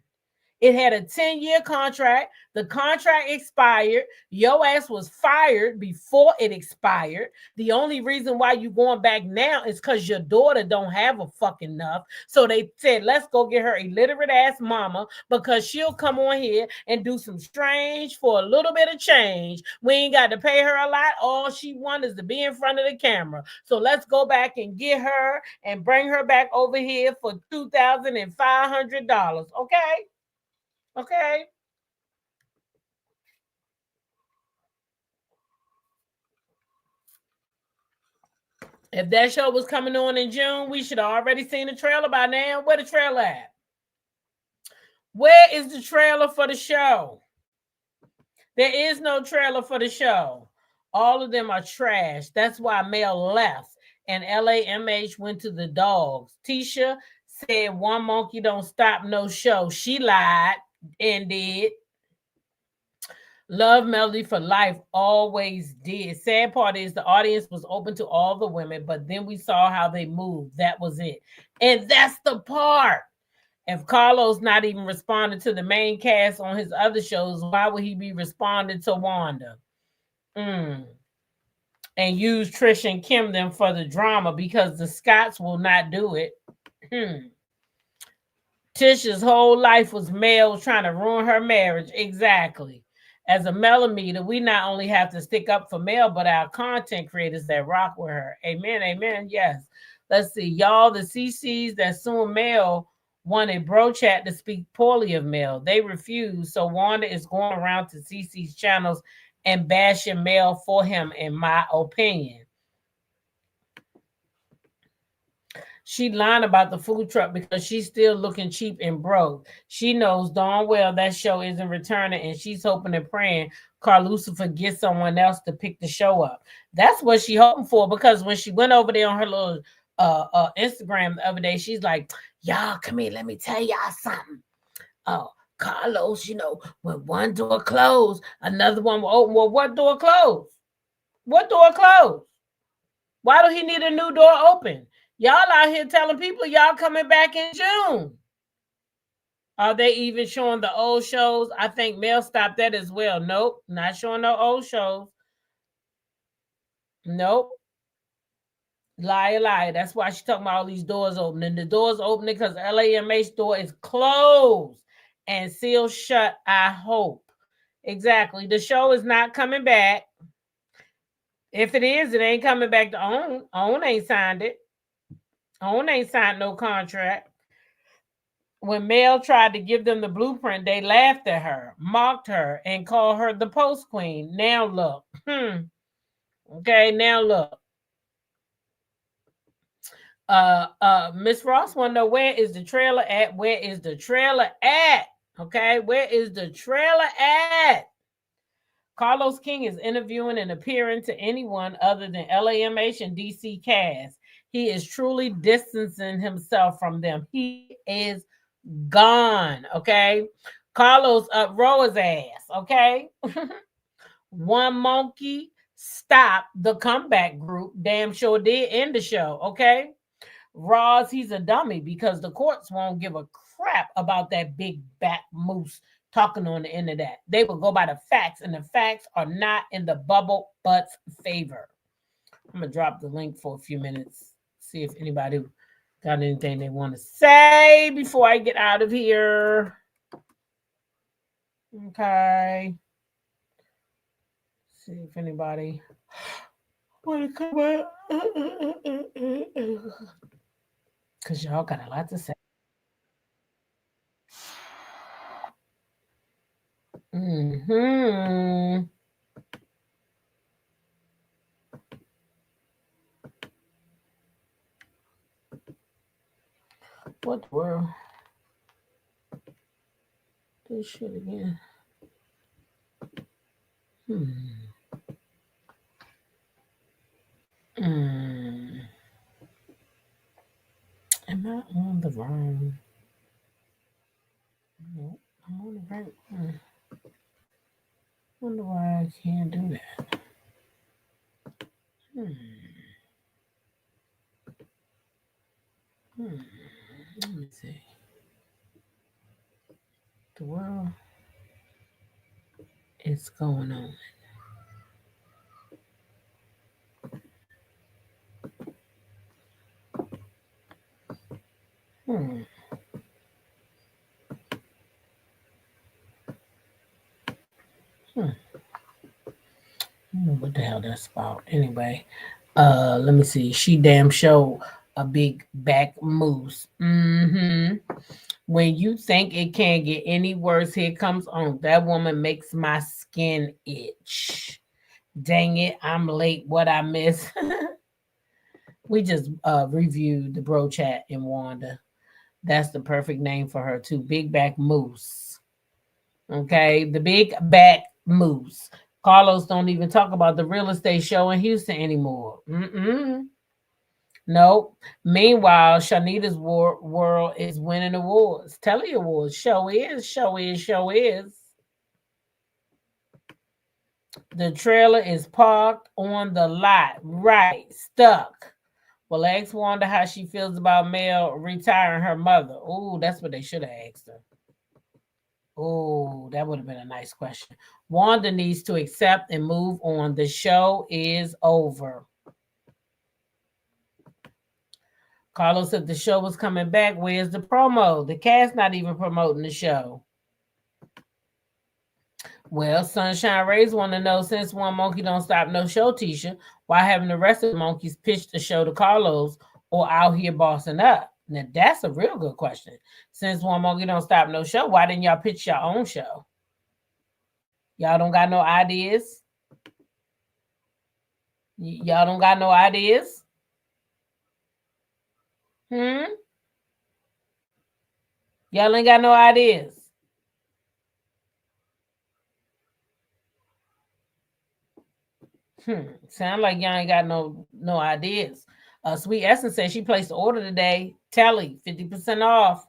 It had a 10-year contract. The contract expired. Your ass was fired before it expired. The only reason why you going back now is because your daughter don't have a fucking enough. So they said, let's go get her illiterate ass mama because she'll come on here and do some strange for a little bit of change. We ain't got to pay her a lot. All she wants is to be in front of the camera. So let's go back and get her and bring her back over here for $2,500. Okay? Okay. If that show was coming on in June, we should have already seen the trailer by now. Where the trailer at? Where is the trailer for the show? There is no trailer for the show. All of them are trash. That's why Mel left and LAMH went to the dogs. Tisha said one monkey don't stop no show. She lied and did. Love Melody for life always did. Sad part is the audience was open to all the women, but then we saw how they moved. That was it. And that's the part. If Carlos not even responding to the main cast on his other shows, why would he be responding to Wanda? And use Trish and Kim them for the drama because the Scots will not do it. Tisha's whole life was Mel trying to ruin her marriage. Exactly. As a millimeter, we not only have to stick up for Mel, but our content creators that rock with her. Amen, amen, yes. Let's see. Y'all, the CCs that suing Mel wanted BROUGHCHAT to speak poorly of Mel. They refused, so Wanda is going around to CC's channels and bashing Mel for him, in my opinion. She lying about the food truck because she's still looking cheap and broke. She knows darn well that show isn't returning, and she's hoping and praying Carl Lucifer gets someone else to pick the show up. That's what she hoping for, because when she went over there on her little Instagram the other day, she's like, y'all, come here, let me tell y'all something. Oh, Carlos, you know, when one door closed, another one will open. Well, what door closed? What door closed? Why do he need a new door open? Y'all out here telling people y'all coming back in June. Are they even showing the old shows? I think Mel stopped that as well. Nope, not showing no old shows. Nope. Lie. That's why she's talking about all these doors opening. The doors opening because LAMH door is closed and sealed shut, I hope. Exactly. The show is not coming back. If it is, it ain't coming back to OWN. OWN ain't signed it. OWN ain't signed no contract. When Mel tried to give them the blueprint, they laughed at her, mocked her, and called her the post queen. Now look. Okay, now look. Miss Ross wanna know, where is the trailer at? Where is the trailer at? Okay, where is the trailer at? Carlos King is interviewing and appearing to anyone other than LAMH and DC cast. He is truly distancing himself from them. He is gone. Okay, Carlos row his ass. Okay. One monkey stopped the comeback group. Damn sure did end the show. Okay. Roz, he's a dummy because the courts won't give a crap about that big back moose talking on the end of that. They will go by the facts, and the facts are not in the bubble butt's favor. I'm going to drop the link for a few minutes, see if anybody got anything they want to say before I get out of here. Okay. See if anybody want to come up. Because y'all got a lot to say. What the world? This shit again. Am I on the wrong? No, I'm on the right one. Wonder why I can't do that. Let me see. the world is going on? Hmm. What the hell that's about? Anyway, let me see. She damn show a big back moose. When you think it can't get any worse, here comes on. That woman makes my skin itch. Dang it, I'm late. What I miss? We just reviewed the bro chat in Wanda. That's the perfect name for her too. Big back moose. Okay, the big back moose. Carlos don't even talk about the real estate show in Houston anymore. Nope. Meanwhile, Shanita's world is winning awards. Telly Awards. Show is. The trailer is parked on the lot. Right. Stuck. Well, ask Wanda how she feels about Mel retiring her mother. Oh, that's what they should have asked her. Oh, that would have been a nice question. Wanda needs to accept and move on. The show is over. Carlos said the show was coming back. Where's the promo? The cast not even promoting the show. Well, Sunshine Rays want to know, since One Monkey Don't Stop No Show, Tisha, why haven't the rest of the monkeys pitched the show to Carlos or out here bossing up? Now, that's a real good question. Since One Monkey Don't Stop No Show, why didn't y'all pitch your own show? Y'all don't got no ideas? Y'all don't got no ideas? Y'all ain't got no ideas. Sound like y'all ain't got no ideas. Sweet Essence says she placed the order today. Telly, 50% off.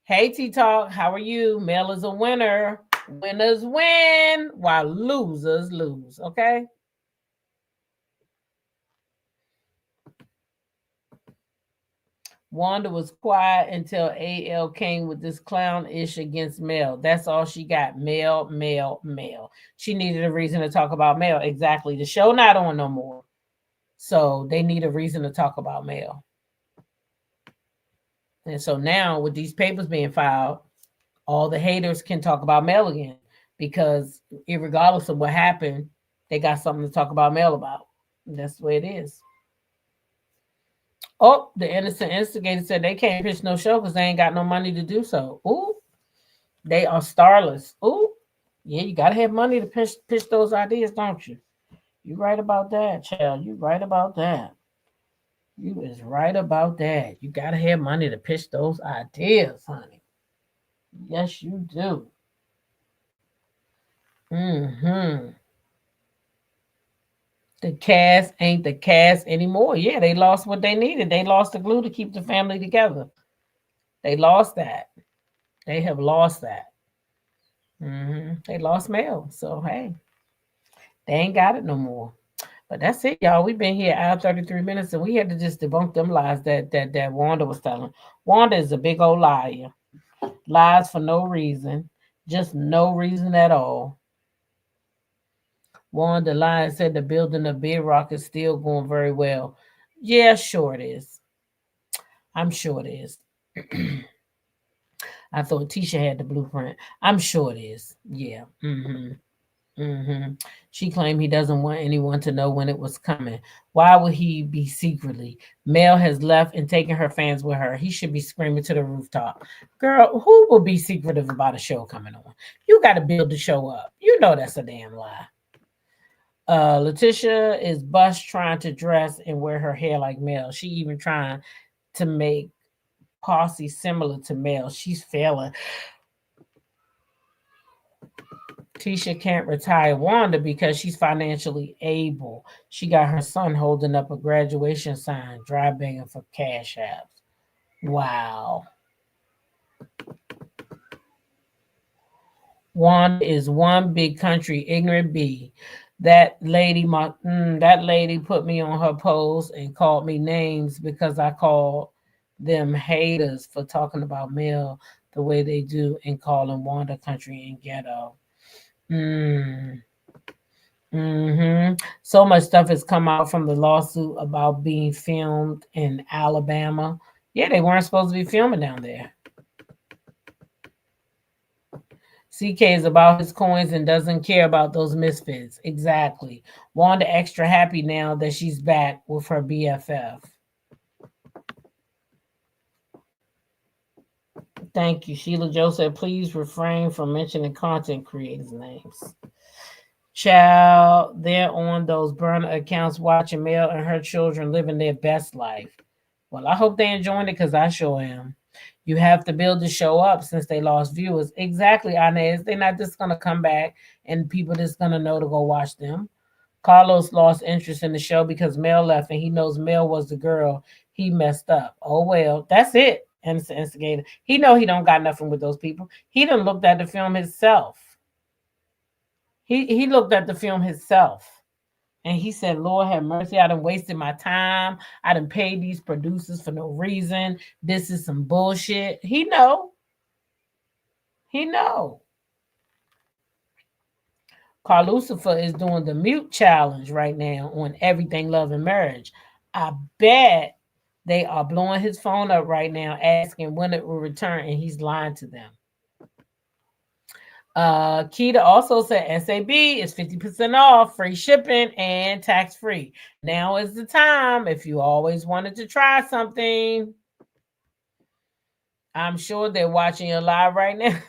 Hey, T-Talk, how are you? Mel is a winner. Winners win while losers lose, okay? Wanda was quiet until AL came with this clown-ish against Mel. That's all she got. Mel. She needed a reason to talk about Mel. Exactly. The show not on no more. So they need a reason to talk about Mel. And so now with these papers being filed, all the haters can talk about Mel again, because regardless of what happened, they got something to talk about Mel about. That's the way it is. Oh, the innocent instigator said they can't pitch no show because they ain't got no money to do so. Ooh, they are starless. Ooh, yeah, you got to have money to pitch those ideas, don't you? You right about that, child. You right about that. You is right about that. You got to have money to pitch those ideas, honey. Yes, you do. The cast ain't the cast anymore. Yeah, they lost what they needed. They lost the glue to keep the family together. They lost that. They have lost that. They lost Mel. So, hey, they ain't got it no more. But that's it, y'all. We've been here out 33 minutes, and we had to just debunk them lies that Wanda was telling. Wanda is a big old liar. Lies for no reason. Just no reason at all. Wanda Lion said the building of Bedrock is still going very well. Yeah, sure it is. I'm sure it is. I thought Tisha had the blueprint. I'm sure it is. Yeah. She claimed he doesn't want anyone to know when it was coming. Why would he be secretly? Mel has left and taken her fans with her. He should be screaming to the rooftop. Girl, who will be secretive about a show coming on? You got to build the show up. You know that's a damn lie. Letitia is bust trying to dress and wear her hair like Mel. She even trying to make Posse similar to Mel. She's failing. Tisha can't retire Wanda because she's financially able. She got her son holding up a graduation sign, dry begging for cash apps. Wow. Wanda is one big country ignorant bee. That lady put me on her post and called me names because I called them haters for talking about Mel the way they do and calling Wanda country and ghetto. So much stuff has come out from the lawsuit about being filmed in Alabama. Yeah, they weren't supposed to be filming down there. CK is about his coins and doesn't care about those misfits. Exactly. Wanda extra happy now that she's back with her BFF. Thank you. Sheila Joe said, please refrain from mentioning content creators' names. Child, they're on those burner accounts watching Mel and her children living their best life. Well, I hope they enjoying it because I sure am. You have to build the show up since they lost viewers. Exactly, Inez. They're not just going to come back and people just going to know to go watch them. Carlos lost interest in the show because Mel left and he knows Mel was the girl. He messed up. Oh, well, that's it. Instigator. He know he don't got nothing with those people. He done looked at the film himself. He looked at the film himself. And he said, Lord have mercy, I done wasted my time. I done paid these producers for no reason. This is some bullshit. He know. He know. Carl Lucifer is doing the mute challenge right now on Everything Love and Marriage. I bet they are blowing his phone up right now, asking when it will return, and he's lying to them. Keita also said SAB is 50% off, free shipping, and tax-free. Now is the time if you always wanted to try something. I'm sure they're watching you live right now.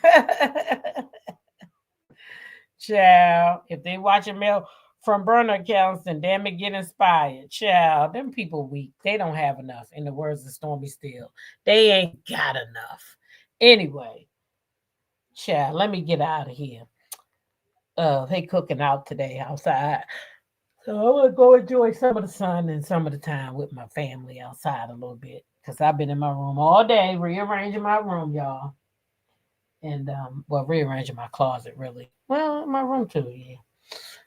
Child, if they watching Mel from burner accounts, then damn it, get inspired. Child, them people weak. They don't have enough. In the words of Stormy Steele, they ain't got enough. Anyway. Child, let me get out of here. They cooking out today outside. So I'm going to go enjoy some of the sun and some of the time with my family outside a little bit. Because I've been in my room all day rearranging my room, y'all. And, rearranging my closet, really. Well, my room too, yeah.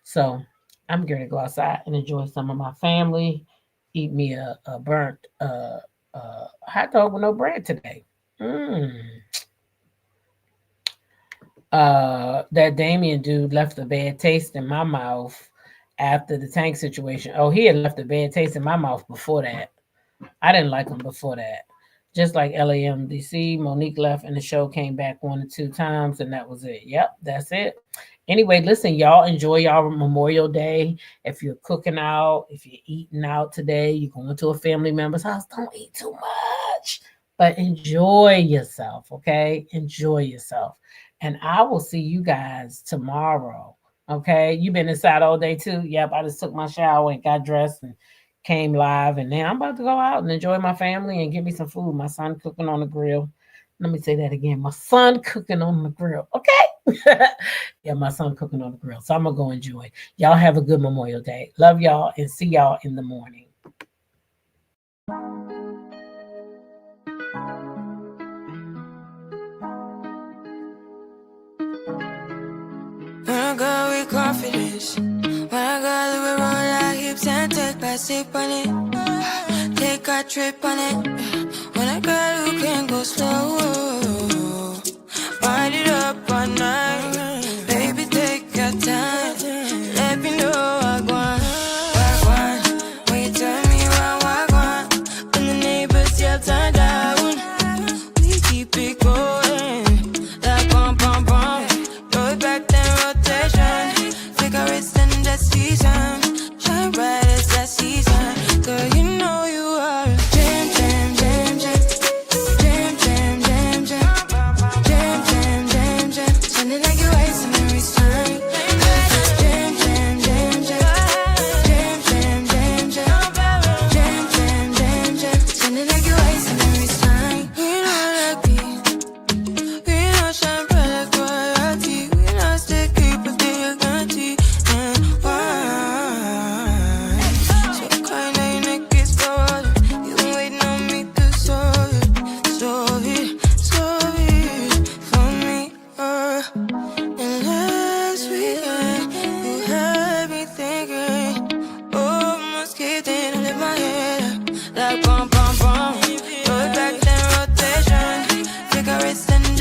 So I'm going to go outside and enjoy some of my family. Eat me a burnt hot dog with no bread today. That Damien dude left a bad taste in my mouth after the Tank situation. Oh, he had left a bad taste in my mouth before that. I didn't like him before that. Just like LAMDC, Monique left and the show came back 1 or 2 times and that was it. Yep, that's it. Anyway, listen, y'all enjoy y'all Memorial Day. If you're cooking out, if you're eating out today, you're going to a family member's house, don't eat too much, but enjoy yourself, okay? Enjoy yourself. And I will see you guys tomorrow. Okay. You've been inside all day too. Yep. I just took my shower and got dressed and came live. And now I'm about to go out and enjoy my family and get me some food. My son cooking on the grill. Let me say that again. My son cooking on the grill. Okay. Yeah, my son cooking on the grill. So I'm going to go enjoy. Y'all have a good Memorial Day. Love y'all and see y'all in the morning. When I go with confidence, when I go live around our hips and take back sip on it, take a trip on it. When I go, you can go slow, wind it up all night, baby, take your time, let me know I want. When you tell me what I want, when the neighbors yell turn down, we keep it going, like bum bum bum. Throw it back then rotation, take a risk and that season, shine bright as that season. Girl, you know you are a jam, jam, jam, jam, jam, jam, jam, jam, jam, jam, jam, jam. Sounding like you're wasting every time. Jam, jam, jam, jam, jam, jam, jam, jam, jam, jam, jam, jam. Sounding like you're wasting every time. You know I like me.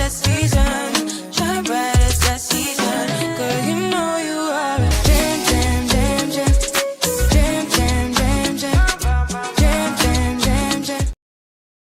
just reason.